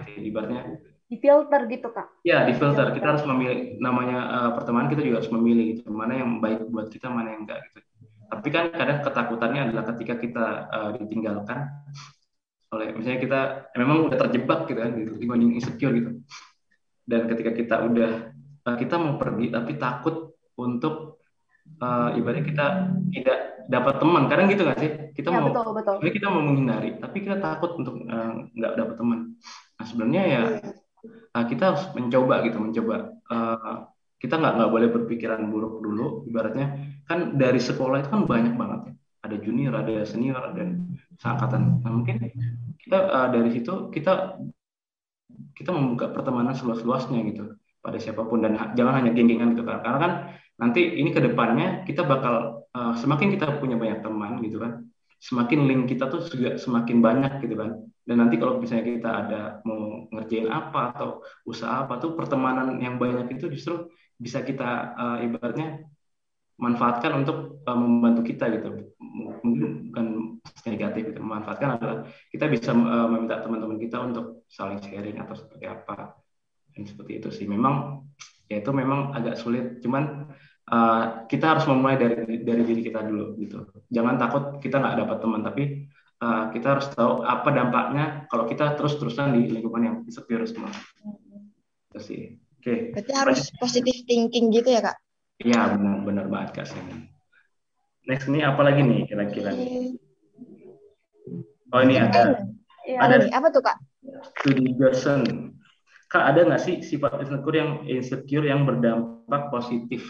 itu ibaratnya difilter gitu Kak. Ya, difilter. Kita harus memilih, namanya pertemanan kita juga harus memilih gitu, mana yang baik buat kita, mana yang enggak gitu. Tapi kan kadang ketakutannya adalah ketika kita ditinggalkan oleh, misalnya kita memang udah terjebak gitu kan, gitu, dibanding insecure gitu. Dan ketika kita kita mau pergi tapi takut untuk ibaratnya kita tidak dapat teman. Kadang gitu nggak sih? Kita ya, mau betul. Kita mau menghindari, tapi kita takut untuk nggak dapat teman. Nah sebenarnya ya kita harus mencoba kita nggak boleh berpikiran buruk dulu. Ibaratnya kan dari sekolah itu kan banyak banget ya. Ada junior, ada senior, dan seangkatan. Nah, mungkin kita dari situ kita membuka pertemanan seluas-luasnya gitu pada siapapun, dan jangan hanya geng-gengan gitu kan, karena kan nanti ini ke depannya kita bakal semakin kita punya banyak teman gitu kan, semakin link kita tuh juga semakin banyak gitu kan, dan nanti kalau misalnya kita ada mau ngerjain apa atau usaha apa tuh, pertemanan yang banyak itu justru bisa kita ibaratnya manfaatkan untuk membantu kita gitu. Mungkin bukan negatif gitu. Memanfaatkan adalah kita bisa meminta teman-teman kita untuk saling sharing atau seperti apa. Dan seperti itu sih. Memang ya itu memang agak sulit. Cuman kita harus memulai dari diri kita dulu gitu. Jangan takut kita nggak dapat teman, tapi kita harus tahu apa dampaknya kalau kita terus-terusan di lingkungan yang insecure semua. Itu sih. Oke. Berarti harus positive thinking gitu ya, Kak? Iya, benar banget Kak Seni. Next nih apa lagi nih kira-kira nih? Oh ini ada nih, apa tuh Kak? Studi Gerson. Kak, ada nggak sih sifat insecure yang berdampak positif?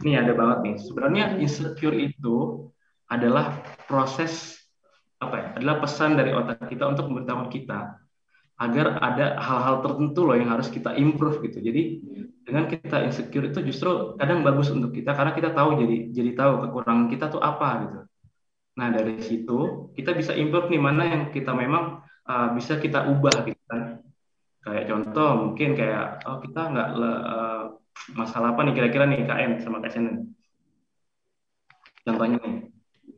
Ini ada banget nih. Sebenarnya insecure itu adalah proses adalah pesan dari otak kita untuk memberitahukan kita agar ada hal-hal tertentu loh yang harus kita improve gitu. Jadi dengan kita insecure itu justru kadang bagus untuk kita karena kita tahu jadi tahu kekurangan kita tuh apa gitu. Nah dari situ kita bisa improve nih mana yang kita memang bisa kita ubah gitu kan. Kayak contoh mungkin kayak kita nggak masalah apa nih kira-kira nih KM sama KSN. Contohnya nih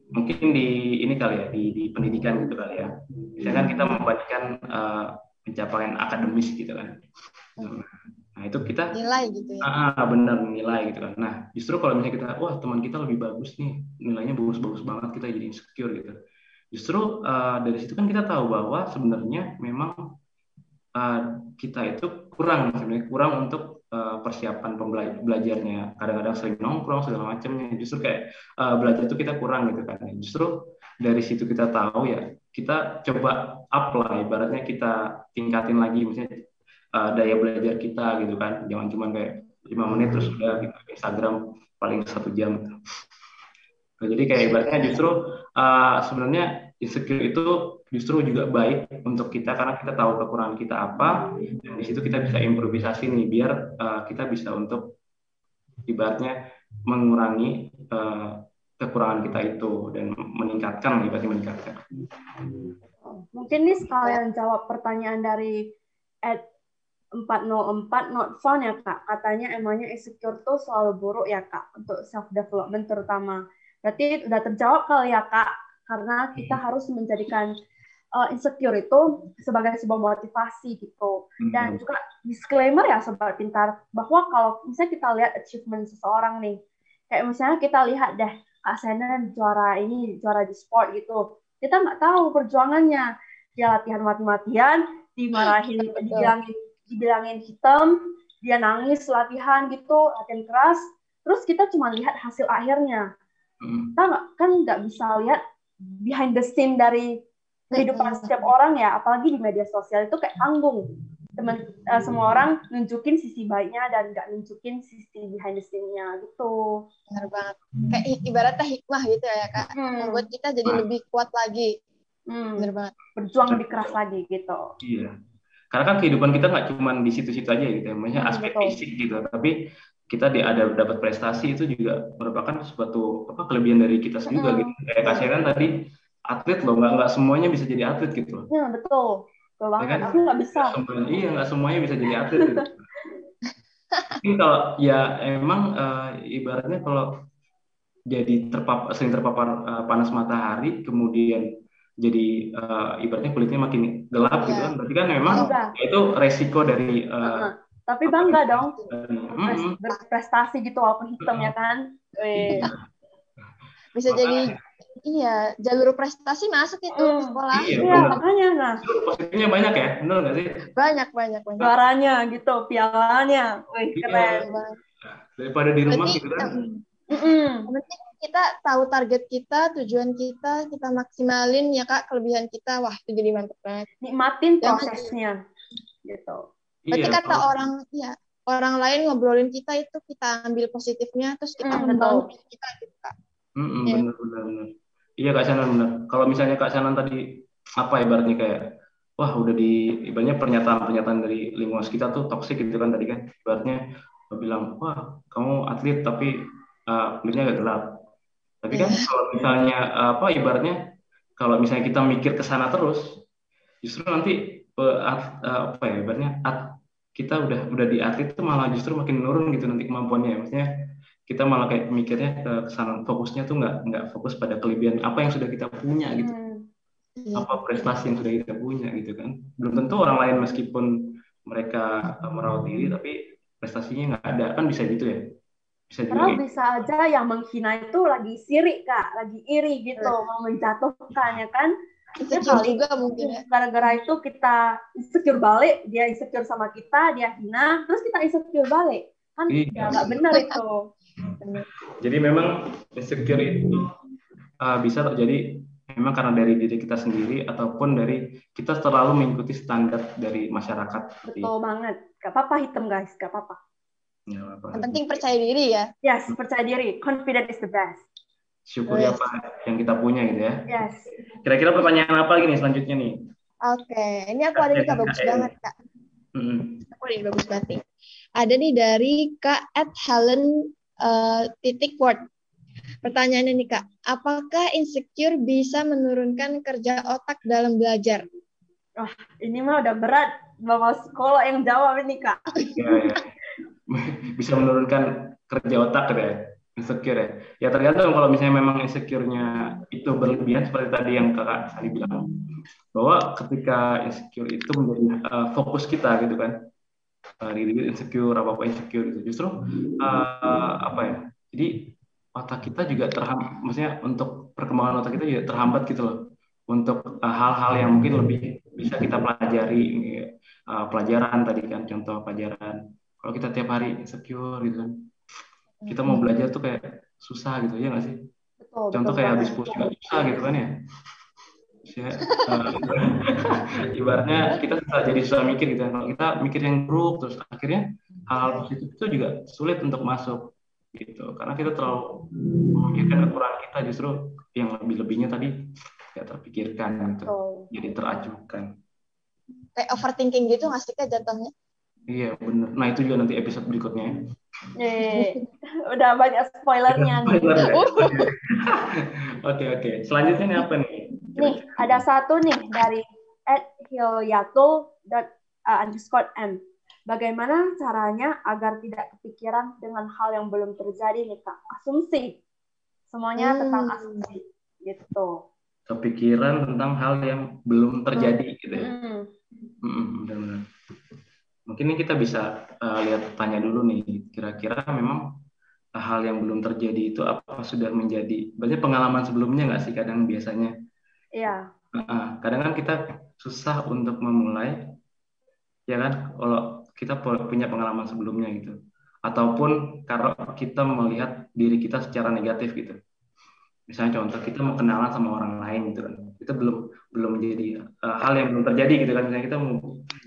mungkin di ini kali ya di pendidikan gitu kali ya. Misalnya kan kita membandingkan pencapaian akademis gitu kan. Nah itu kita nilai gitu ya. Benar nilai gitu kan. Nah justru kalau misalnya kita teman kita lebih bagus nih, nilainya bagus banget, kita jadi insecure gitu. Justru dari situ kan kita tahu bahwa sebenarnya memang kita itu kurang untuk persiapan belajarnya. Kadang-kadang sering nongkrong segala macamnya. Justru kayak belajar itu kita kurang gitu kan. Justru dari situ kita tahu ya, kita coba up lah, ibaratnya kita tingkatin lagi misalnya daya belajar kita gitu kan. Jangan cuma kayak 5 menit terus udah gitu. Instagram paling 1 jam gitu. Nah, jadi kayak ibaratnya justru sebenarnya insecure itu justru juga baik untuk kita karena kita tahu kekurangan kita apa, dan di situ kita bisa improvisasi nih biar kita bisa untuk ibaratnya mengurangi kekurangan kita itu dan meningkatkan. Mungkin nih sekalian jawab pertanyaan dari @404 not found ya Kak. Katanya emangnya insecure tuh selalu buruk ya Kak untuk self development terutama. Berarti udah terjawab kali ya Kak, karena kita harus menjadikan insecure itu sebagai sebuah motivasi gitu. Dan juga disclaimer ya Sobat Pintar, bahwa kalau misalnya kita lihat achievement seseorang nih, kayak misalnya kita lihat deh, Kak Senen juara di sport gitu, kita nggak tahu perjuangannya. Dia latihan mati-matian, dimarahin, dibilangin hitam, dia nangis latihan gitu, latihan keras, terus kita cuma lihat hasil akhirnya. Kita nggak bisa lihat behind the scene dari kehidupan setiap orang ya, apalagi di media sosial itu kayak panggung. Semua orang nunjukin sisi baiknya dan nggak nunjukin sisi behind the scene-nya gitu. Benar banget. Kayak ibaratnya hikmah gitu ya Kak, membuat kita jadi lebih kuat lagi. Benar banget. Berjuang lebih keras lagi gitu. Iya. Karena kan kehidupan kita nggak cuma di situ-situ aja gitu, maksudnya aspek fisik gitu, tapi kita dapat prestasi itu juga merupakan suatu kelebihan dari kita juga gitu. Kayak Kak Sheran tadi atlet loh, nggak semuanya bisa jadi atlet gitu. Iya betul. Betul banget. Kan? Aku nggak bisa. Nggak semuanya bisa jadi atlet gitu. Tapi kalau ya emang ibaratnya kalau jadi sering terpapar panas matahari, kemudian jadi ibaratnya kulitnya makin gelap gitu kan, berarti kan memang itu resiko dari tapi bangga dong berprestasi gitu walaupun hitam ya kan. Bisa jadi jalur prestasi masuk itu ke sekolah. Iya makanya nah positifnya banyak ya, benar nggak sih? Banyak juaranya gitu, pialanya, keren daripada di rumah gitu kan. Penting kita tahu target kita, tujuan kita maksimalin ya Kak, kelebihan kita, wah itu jadi mantap banget. Nikmatin prosesnya gitu. Berarti kata orang lain ngobrolin kita itu kita ambil positifnya, terus kita Betul. membangun diri kita gitu Kak. Ya. Benar. Iya Kak Sanan benar. Kalau misalnya Kak Sanan tadi apa ibaratnya kayak wah udah ibaratnya pernyataan dari lingkungan kita tuh toksik gitu kan tadi kan ibaratnya bilang wah kamu atlet tapi kulitnya agak gelap. Tapi kan Iya. kalau misalnya apa ibaratnya kalau misalnya kita mikir ke sana terus justru nanti apa ya ibaratnya kita udah di atlet itu malah justru makin menurun gitu nanti kemampuannya. Maksudnya kita malah kayak mikirnya ke sana fokusnya tuh nggak fokus pada kelebihan apa yang sudah kita punya gitu Iya. apa prestasi yang sudah kita punya gitu kan belum tentu orang lain meskipun mereka merawat diri tapi prestasinya nggak ada kan bisa gitu ya bisa juga Padahal gitu. bisa aja yang menghina itu lagi sirik Kak, lagi iri gitu, mau menjatuhkan ya kan. Ya Insecure kali juga mungkin ya. gara-gara itu kita insecure balik, dia insecure sama kita, dia hina, terus kita insecure balik. Kan Iya. nggak benar itu. Jadi memang insecure itu bisa terjadi memang karena dari diri kita sendiri ataupun dari kita terlalu mengikuti standar dari masyarakat. Betul banget. Gak apa-apa hitam guys, gak apa-apa. Ya, apa. Yang penting percaya diri ya. Yes, percaya diri. Confident is the best. Syukuri apa yang kita punya gitu ya. Yes. Kira-kira pertanyaan apa lagi nih selanjutnya nih? Oke, ini aku ada nih Kak, bagus banget Kak. Aku ada nih bagus banget nih. Ada nih dari Kak @Helen _word. Pertanyaannya nih Kak, apakah insecure bisa menurunkan kerja otak dalam belajar? Wah, ini mah udah berat. Bapak sekolah yang jawab ini Kak. Ya. Bisa menurunkan kerja otak gitu ya, insecure ya. Ya tergantung kalau misalnya memang insecure-nya itu berlebihan seperti tadi yang Kakak tadi bilang, bahwa ketika insecure itu menjadi fokus kita gitu kan, diri insecure apa insecure gitu, justru apa ya? Jadi otak kita juga maksudnya untuk perkembangan otak kita juga terhambat gitu loh, untuk hal-hal yang mungkin lebih bisa kita pelajari, pelajaran tadi kan, contoh pelajaran. Kalau kita tiap hari insecure gitu kan, kita mau belajar tuh kayak susah gitu ya nggak sih? Contoh kayak habis push juga susah gitu kan ya. Ibaratnya kita jadi susah mikir gitu kan. Kalau kita mikir yang buruk terus akhirnya hal-hal positif itu juga sulit untuk masuk gitu. Karena kita terlalu memikirkan kekurangan kita justru yang lebih-lebihnya tadi tidak terpikirkan gitu. Jadi teracuhkan. Kayak overthinking gitu nggak sih Kak jatuhnya? Iya benar. Nah itu juga nanti episode berikutnya. Udah banyak spoilernya nih. Oke. Selanjutnya ini apa nih? Nih ada satu nih dari @hilyatul__m. Bagaimana caranya agar tidak kepikiran dengan hal yang belum terjadi nih Kak? Asumsi. Semuanya tentang asumsi gitu. Kepikiran tentang hal yang belum terjadi gitu ya. Benar-benar. Mungkin ini kita bisa tanya dulu nih, kira-kira memang hal yang belum terjadi itu apa sudah menjadi, berarti pengalaman sebelumnya nggak sih kadang biasanya? Iya. Kadang kan kita susah untuk memulai, ya kan? Kalau kita punya pengalaman sebelumnya gitu, ataupun kalau kita melihat diri kita secara negatif gitu. Misalnya contoh kita mau kenalan sama orang lain gitu kan, kita belum menjadi hal yang belum terjadi gitu kan. Misalnya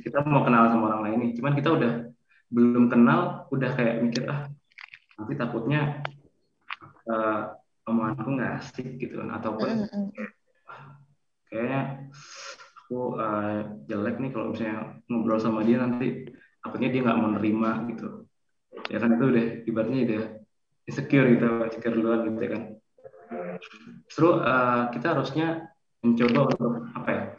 kita mau kenalan sama orang lain nih, cuman kita udah belum kenal, udah kayak mikir nanti takutnya omonganku nggak asik gitu kan, ataupun kayaknya aku jelek nih kalau misalnya ngobrol sama dia nanti takutnya dia nggak mau nerima gitu. Ya kan itu udah ibaratnya udah insecure duluan gitu kan. Justru kita harusnya mencoba untuk apa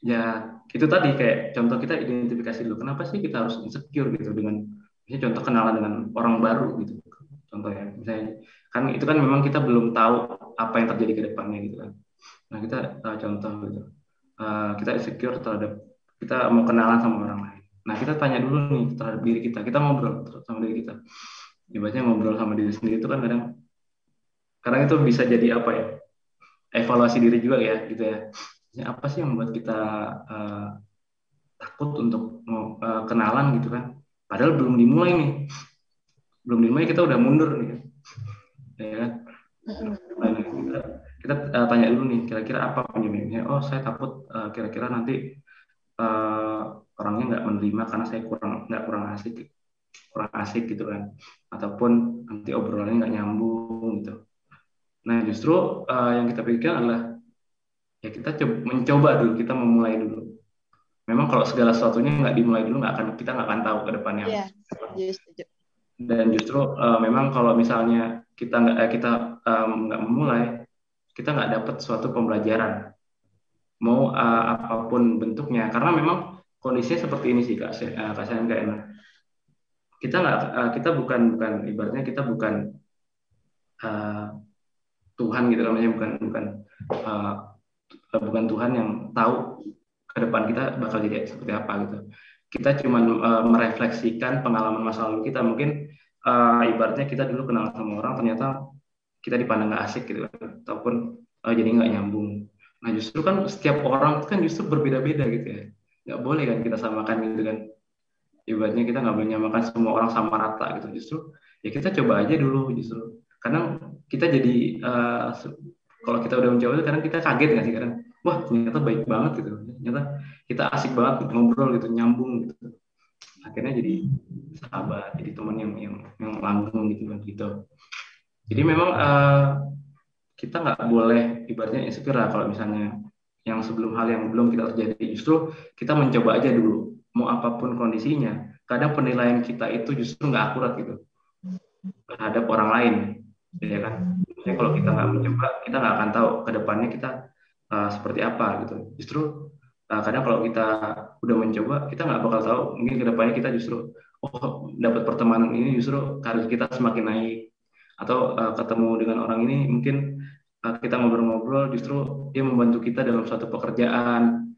ya itu tadi kayak contoh kita identifikasi dulu kenapa sih kita harus insecure gitu dengan misalnya contoh kenalan dengan orang baru gitu contoh ya misalnya kan itu kan memang kita belum tahu apa yang terjadi ke depannya gitu kan. Nah kita contoh gitu kita insecure terhadap kita mau kenalan sama orang lain. Nah kita tanya dulu nih terhadap diri kita ngobrol sama diri kita. Ibaratnya ngobrol sama diri sendiri itu kan kadang itu bisa jadi apa ya evaluasi diri juga ya gitu ya. Apa sih yang membuat kita takut untuk kenalan gitu kan? Padahal belum dimulai kita udah mundur nih, ya kan? Nah, kita tanya dulu nih kira-kira apa penyebabnya? Oh saya takut kira-kira nanti orangnya nggak menerima karena saya kurang asik. kurang asik gitu kan, ataupun nanti obrolannya nggak nyambung gitu. Nah justru yang kita pikirkan adalah ya kita mencoba dulu, kita memulai dulu. Memang kalau segala sesuatunya nggak dimulai dulu kita nggak akan tahu ke depannya. Iya, setuju. Dan justru memang kalau misalnya kita nggak memulai, kita nggak dapat suatu pembelajaran mau apapun bentuknya, karena memang kondisinya seperti ini sih Kak Sayan, Kak Ena. Kita bukan ibaratnya kita bukan uh, Tuhan gitu namanya, uh, bukan Tuhan yang tahu ke depan kita bakal jadi seperti apa gitu. Kita cuma merefleksikan pengalaman masa lalu kita. Mungkin ibaratnya kita dulu kenal sama orang, ternyata kita dipandang nggak asik gitu kan, ataupun jadi nggak nyambung. Nah justru kan setiap orang kan justru berbeda-beda gitu ya. Nggak boleh kan kita samakan gitu kan. Ibaratnya kita nggak boleh nyamakan semua orang sama rata gitu. Justru ya kita coba aja dulu justru. Kadang kita jadi kalau kita udah mencoba itu kadang kita kaget nggak sih, kadang wah ternyata baik banget gitu, ternyata kita asik banget ngobrol gitu, nyambung gitu, akhirnya jadi sahabat, jadi teman yang langgeng gitu kan gitu. Jadi memang kita nggak boleh ibaratnya insecure lah kalau misalnya yang sebelum hal yang belum kita terjadi. Justru kita mencoba aja dulu, mau apapun kondisinya. Kadang penilaian kita itu justru nggak akurat gitu terhadap orang lain, ya kan? Jadi kalau kita nggak mencoba, kita nggak akan tahu ke depannya kita seperti apa gitu. Justru kadang kalau kita udah mencoba, kita nggak bakal tahu. Mungkin ke depannya kita justru, oh dapat pertemanan ini justru karir kita semakin naik. Atau ketemu dengan orang ini mungkin kita ngobrol-ngobrol justru dia membantu kita dalam suatu pekerjaan,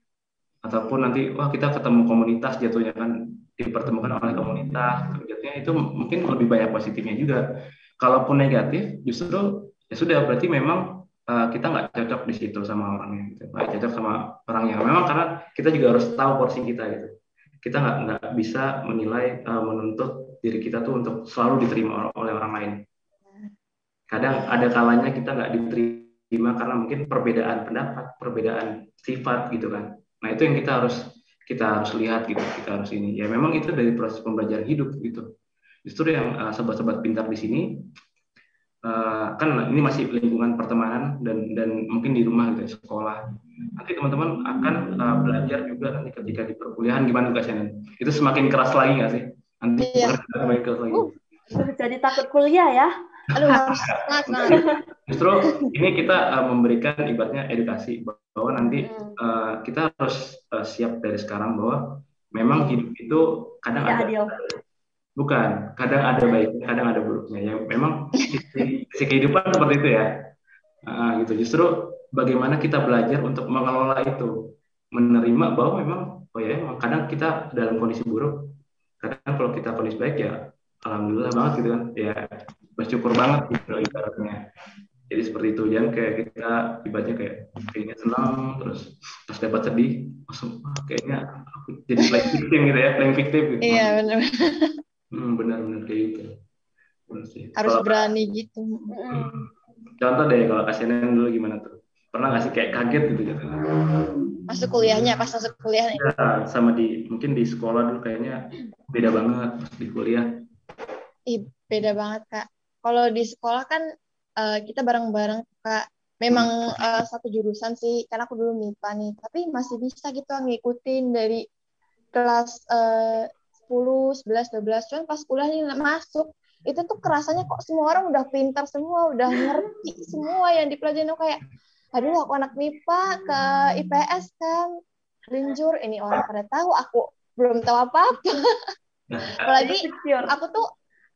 ataupun nanti wah kita ketemu komunitas, jatuhnya kan dipertemukan oleh komunitas, jatuhnya itu mungkin lebih banyak positifnya juga. Kalaupun negatif justru ya sudah, berarti memang kita nggak cocok di situ sama orangnya gitu, nggak cocok sama orangnya memang, karena kita juga harus tahu porsi kita gitu. Kita nggak bisa menilai menuntut diri kita tuh untuk selalu diterima oleh orang lain. Kadang ada kalanya kita nggak diterima karena mungkin perbedaan pendapat, perbedaan sifat gitu kan. Nah itu yang kita harus lihat gitu, kita harus ini. Ya memang itu dari proses pembelajaran hidup gitu. Justru yang sobat-sobat pintar di sini kan ini masih lingkungan pertemanan dan mungkin di rumah gitu, sekolah. Nanti teman-teman akan belajar juga nanti ketika di perkuliahan gimana tugasnya. Itu semakin keras lagi nggak sih? Nanti semakin keras lagi. Jadi takut kuliah ya. Aduh, harus semangat. Justru ini kita memberikan ibaratnya edukasi bahwa nanti kita harus siap dari sekarang bahwa memang hidup itu kadang ada adil. Bukan, kadang ada baiknya, kadang ada buruknya. Ya memang si kehidupan seperti itu ya. Gitu. Justru bagaimana kita belajar untuk mengelola itu, menerima bahwa memang oh ya, memang kadang kita dalam kondisi buruk. Kadang kalau kita kondisi baik ya alhamdulillah banget gitu kan. Ya bersyukur banget gitu ibaratnya. Jadi seperti itu, jangan kayak kita ibaratnya kayaknya senang terus pas dapat sedih langsung kayaknya aku jadi playing victim gitu ya, playing victim gitu. Iya benar. Benar-benar kayak gitu. Harus berani gitu. Contoh deh kalau kasihan dulu gimana tuh? Pernah nggak sih kayak kaget gitu? Pas masuk kuliahnya. Ya, sama mungkin di sekolah dulu kayaknya beda banget pas di kuliah. Beda banget Kak. Kalau di sekolah kan kita bareng-bareng Kak. Memang satu jurusan sih, karena aku dulu MIPA nih. Tapi masih bisa gitu ngikutin dari kelas 10, 11, 12. Cuman pas kuliah nih masuk, itu tuh kerasanya kok semua orang udah pintar semua, udah ngerti semua yang dipelajarin. Kayak, aduh aku anak MIPA ke IPS kan, linjur, ini orang pada tahu, aku belum tahu apa-apa. Apalagi aku tuh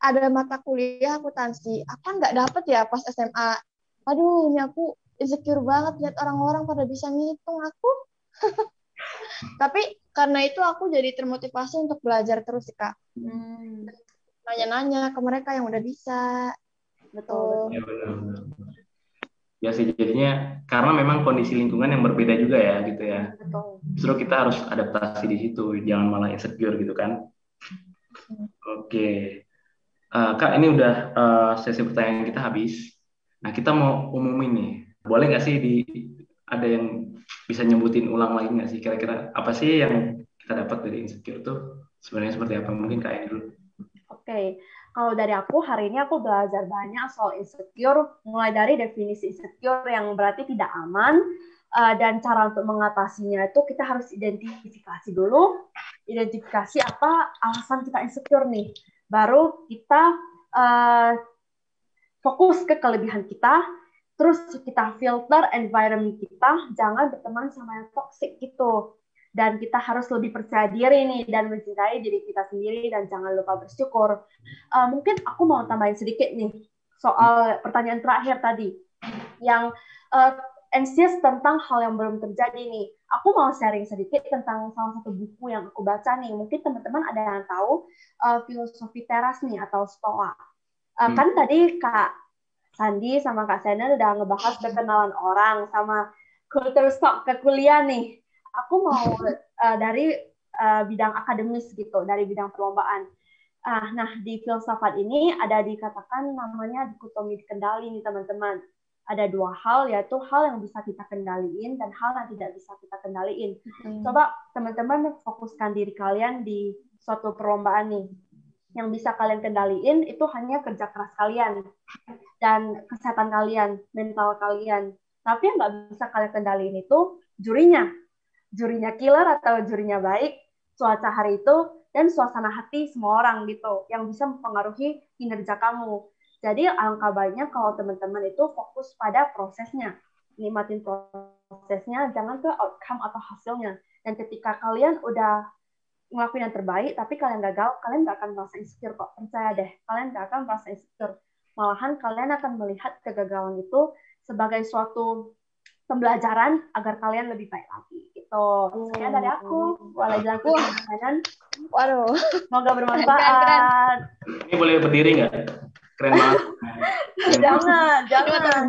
ada mata kuliah akuntansi, apa nggak dapet ya pas SMA. Aduh, ini aku insecure banget lihat orang-orang pada bisa ngitung aku. Tapi karena itu aku jadi termotivasi untuk belajar terus sih Kak. Nanya-nanya ke mereka yang udah bisa. Betul. Ya, benar. Ya sih, jadinya karena memang kondisi lingkungan yang berbeda juga ya gitu ya. Betul. Justru kita harus adaptasi di situ, jangan malah insecure gitu kan. Oke. Kak, ini udah sesi pertanyaan kita habis. Nah, kita mau umumin nih. Boleh nggak sih ada yang bisa nyebutin ulang lagi nggak sih? Kira-kira apa sih yang kita dapat dari insecure tuh? Sebenarnya seperti apa? Mungkin Kak dulu. Oke. Kalau dari aku, hari ini aku belajar banyak soal insecure, mulai dari definisi insecure yang berarti tidak aman, dan cara untuk mengatasinya itu kita harus identifikasi dulu, identifikasi apa alasan kita insecure nih. Baru kita fokus ke kelebihan kita, terus kita filter environment kita, jangan berteman sama yang toxic gitu. Dan kita harus lebih percaya diri nih dan mencintai diri kita sendiri dan jangan lupa bersyukur. Mungkin aku mau tambahin sedikit nih soal pertanyaan terakhir tadi yang anxious tentang hal yang belum terjadi nih. Aku mau sharing sedikit tentang salah satu buku yang aku baca nih. Mungkin teman-teman ada yang tahu filosofi teras nih atau Stoa. Kan tadi Kak Sandi sama Kak Sena udah ngebahas kekenalan orang sama culture shock ke kuliah nih. Aku mau dari bidang akademis gitu, dari bidang perlombaan. Nah, di filsafat ini ada dikatakan namanya dikotomi kendali nih teman-teman. Ada dua hal, yaitu hal yang bisa kita kendaliin dan hal yang tidak bisa kita kendaliin. Coba teman-teman fokuskan diri kalian di suatu perlombaan nih. Yang bisa kalian kendaliin itu hanya kerja keras kalian dan kesehatan kalian, mental kalian. Tapi yang nggak bisa kalian kendaliin itu jurinya killer atau jurinya baik, cuaca hari itu, dan suasana hati semua orang gitu, yang bisa mempengaruhi kinerja kamu. Jadi alangkah baiknya kalau teman-teman itu fokus pada prosesnya, nikmatin prosesnya, jangan ke outcome atau hasilnya. Dan ketika kalian udah ngelakuin yang terbaik, tapi kalian gagal, kalian nggak akan merasa insecure kok. Percaya deh, kalian nggak akan merasa insecure. Malahan kalian akan melihat kegagalan itu sebagai suatu pembelajaran agar kalian lebih baik lagi. Gitu. Sekian dari aku. Waalaikumsalam. Waduh. Semoga bermanfaat. Ini boleh berdiri nggak? Keren banget. Jangan.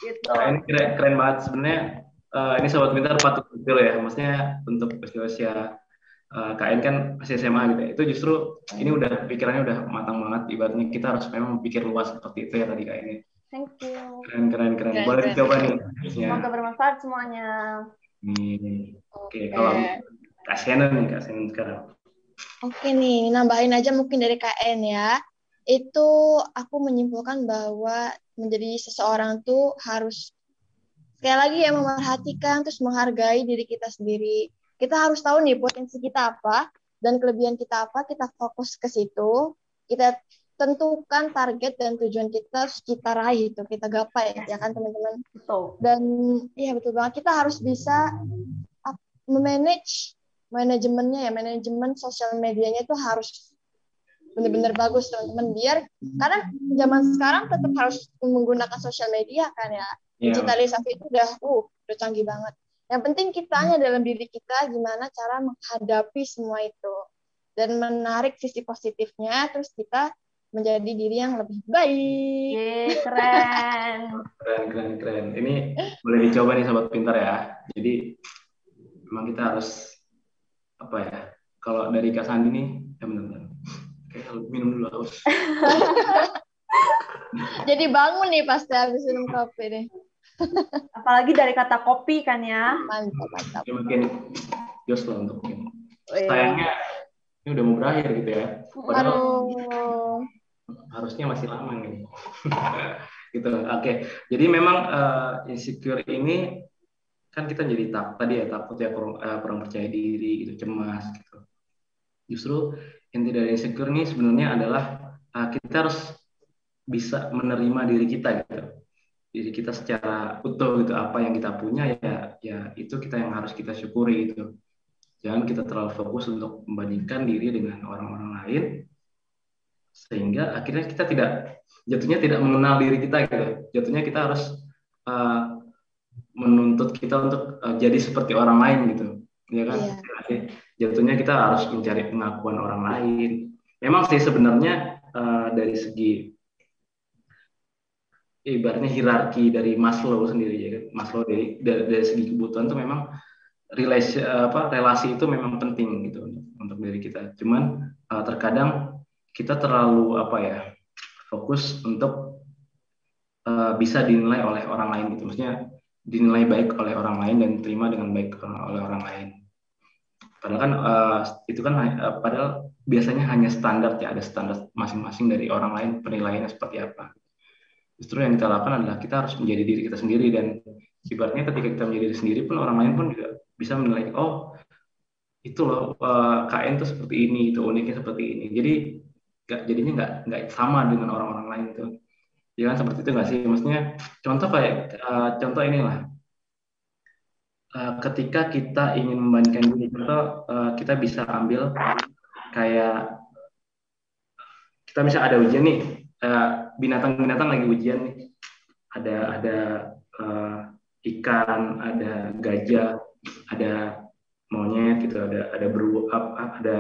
Gitu. Ini keren banget sebenarnya. Ini Sobat Pintar patut betul ya. Maksudnya untuk usia KN kan masih SMA gitu ya. Itu justru ini udah pikirannya udah matang banget. Ibaratnya kita harus memang pikir luas seperti itu ya tadi Kak ini. Thank you. Keren. Boleh dicoba nih. Semoga bermanfaat semuanya. Oke, kalau Kak Shannon sekarang. Oke nih, nambahin aja mungkin dari KN ya. Itu aku menyimpulkan bahwa menjadi seseorang tuh harus sekali lagi ya memerhatikan terus menghargai diri kita sendiri. Kita harus tahu nih potensi kita apa dan kelebihan kita apa, kita fokus ke situ. Kita tentukan target dan tujuan kita harus kita raih itu, kita gapai ya kan teman-teman. Betul. Dan iya betul banget, kita harus bisa manajemennya ya, manajemen sosial medianya itu harus benar-benar bagus teman-teman, biar karena zaman sekarang tetap harus menggunakan sosial media kan ya. Digitalisasi itu udah canggih banget. Yang penting kitanya dalam diri kita gimana cara menghadapi semua itu dan menarik sisi positifnya, terus kita menjadi diri yang lebih baik. Keren. Ini boleh dicoba nih Sobat Pintar ya. Jadi memang kita harus apa ya? Kalau dari Kak Sandi nih, benar-benar. Kayak minum dulu haus. Jadi bangun nih pasti habis minum kopi nih. Apalagi dari kata kopi kan ya. Mantap. Ini makin jos lah untuk ini. Sayangnya ini udah mau berakhir gitu ya. Padahal harusnya masih lama nih. Gitu. Oke. Jadi memang insecure ini kan kita jadi takut ya kurang percaya diri gitu, cemas gitu. Justru inti dari insecure ini sebenarnya adalah kita harus bisa menerima diri kita gitu. Diri kita secara utuh gitu, apa yang kita punya ya itu kita yang harus kita syukuri gitu. Jangan kita terlalu fokus untuk membandingkan diri dengan orang-orang lain sehingga akhirnya kita jatuhnya tidak mengenal diri kita gitu. Jatuhnya kita harus menuntut kita untuk jadi seperti orang lain gitu, ya kan? Jatuhnya kita harus mencari pengakuan orang lain. Memang sih sebenarnya dari segi ibaratnya hierarki dari Maslow sendiri ya kan? Maslow dari segi kebutuhan tuh memang relasi itu memang penting gitu untuk diri kita. Cuman terkadang kita terlalu fokus untuk bisa dinilai oleh orang lain gitu. Maksudnya dinilai baik oleh orang lain dan diterima dengan baik oleh orang lain. Padahal kan itu kan padahal biasanya hanya standar ya, ada standar masing-masing dari orang lain penilaiannya seperti apa. Justru yang kita lakukan adalah kita harus menjadi diri kita sendiri, dan ibaratnya ketika kita menjadi diri sendiri pun orang lain pun juga bisa menilai, oh itu loh KN tuh seperti ini, itu uniknya seperti ini. Jadi jadinya nggak sama dengan orang-orang lain tuh. Jangan seperti itu nggak sih? Maksudnya contoh kayak contoh inilah ketika kita ingin membandingkan diri, contoh kita bisa ambil kayak kita bisa ada ujian nih, binatang-binatang lagi ujian nih, ada ikan, ada gajah, ada monyet gitu, ada beruang, ada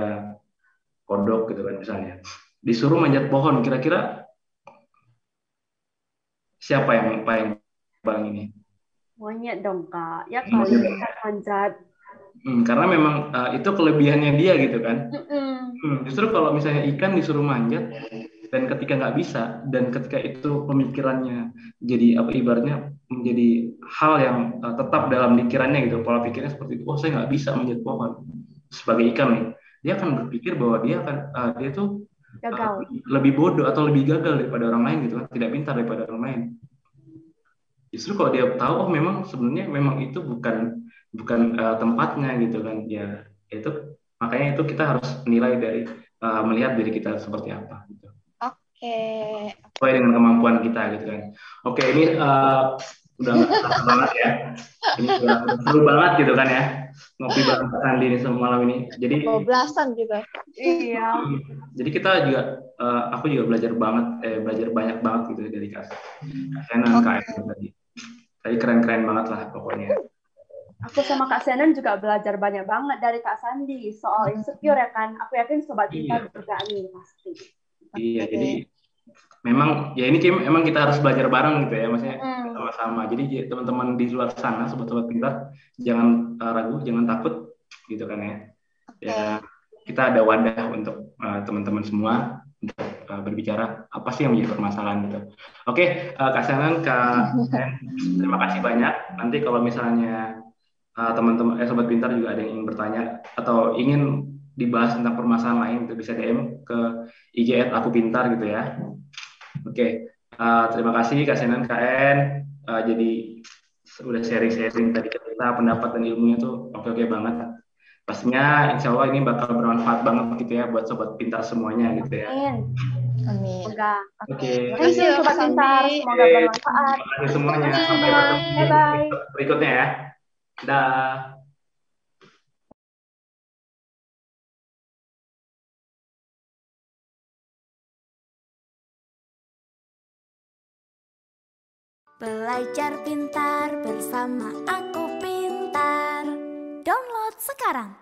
kodok gitu kan misalnya. Disuruh manjat pohon, kira-kira siapa yang paling ini? Monyet dong Kak, ya kali bisa manjat. Karena memang itu kelebihannya dia gitu kan. Justru kalau misalnya ikan disuruh manjat dan ketika nggak bisa, dan ketika itu pemikirannya jadi apa, ibaratnya menjadi hal yang tetap dalam pikirannya gitu, pola pikirnya seperti itu, oh saya nggak bisa manjat pohon sebagai ikan nih, dia akan berpikir bahwa dia akan dia tuh lebih bodoh atau lebih gagal daripada orang lain gitu kan, tidak pintar daripada orang lain. Justru kalau dia tahu, oh memang sebenarnya memang itu bukan tempatnya gitu kan, ya itu makanya itu kita harus nilai dari melihat diri kita seperti apa gitu. Sesuai dengan kemampuan kita gitu kan. Oke, ini udah nggak terasa banget ya. Ini udah seru banget gitu kan ya, ngopi bareng Kak Sandi ini semalam ini. Jadi 12-an gitu. Iya. Jadi kita juga, aku juga belajar banyak banget gitu dari Kak Senan, Kak Ellen tadi. Tadi keren-keren banget lah pokoknya. Aku sama Kak Senan juga belajar banyak banget dari Kak Sandi soal insecure ya kan. Aku yakin Sobat Pintar juga nih pasti. Iya, jadi memang ya ini emang kita harus belajar bareng gitu ya, maksudnya sama-sama. Jadi teman-teman di luar sana, sobat-sobat pintar, jangan ragu, jangan takut gitu kan ya. Ya kita ada wadah untuk teman-teman semua untuk berbicara apa sih yang menjadi permasalahan gitu. Oke, Kak Senan, Kak Sen, terima kasih banyak. Nanti kalau misalnya teman-teman sobat pintar juga ada yang ingin bertanya atau ingin dibahas tentang permasalahan lain, itu bisa DM ke IG @akupintar gitu ya. Oke, terima kasih Kak Senan, KN. Jadi udah sharing-sharing tadi kita pendapat dan ilmunya tuh oke banget. Pastinya insya Allah ini bakal bermanfaat banget gitu ya buat sobat pintar semuanya gitu ya. Amin. Oke. Thank you sobat pintar, semoga bermanfaat. Terima kasih semuanya. Sampai bertemu di berikutnya ya. Dah. Belajar pintar bersama Aku Pintar. Download sekarang.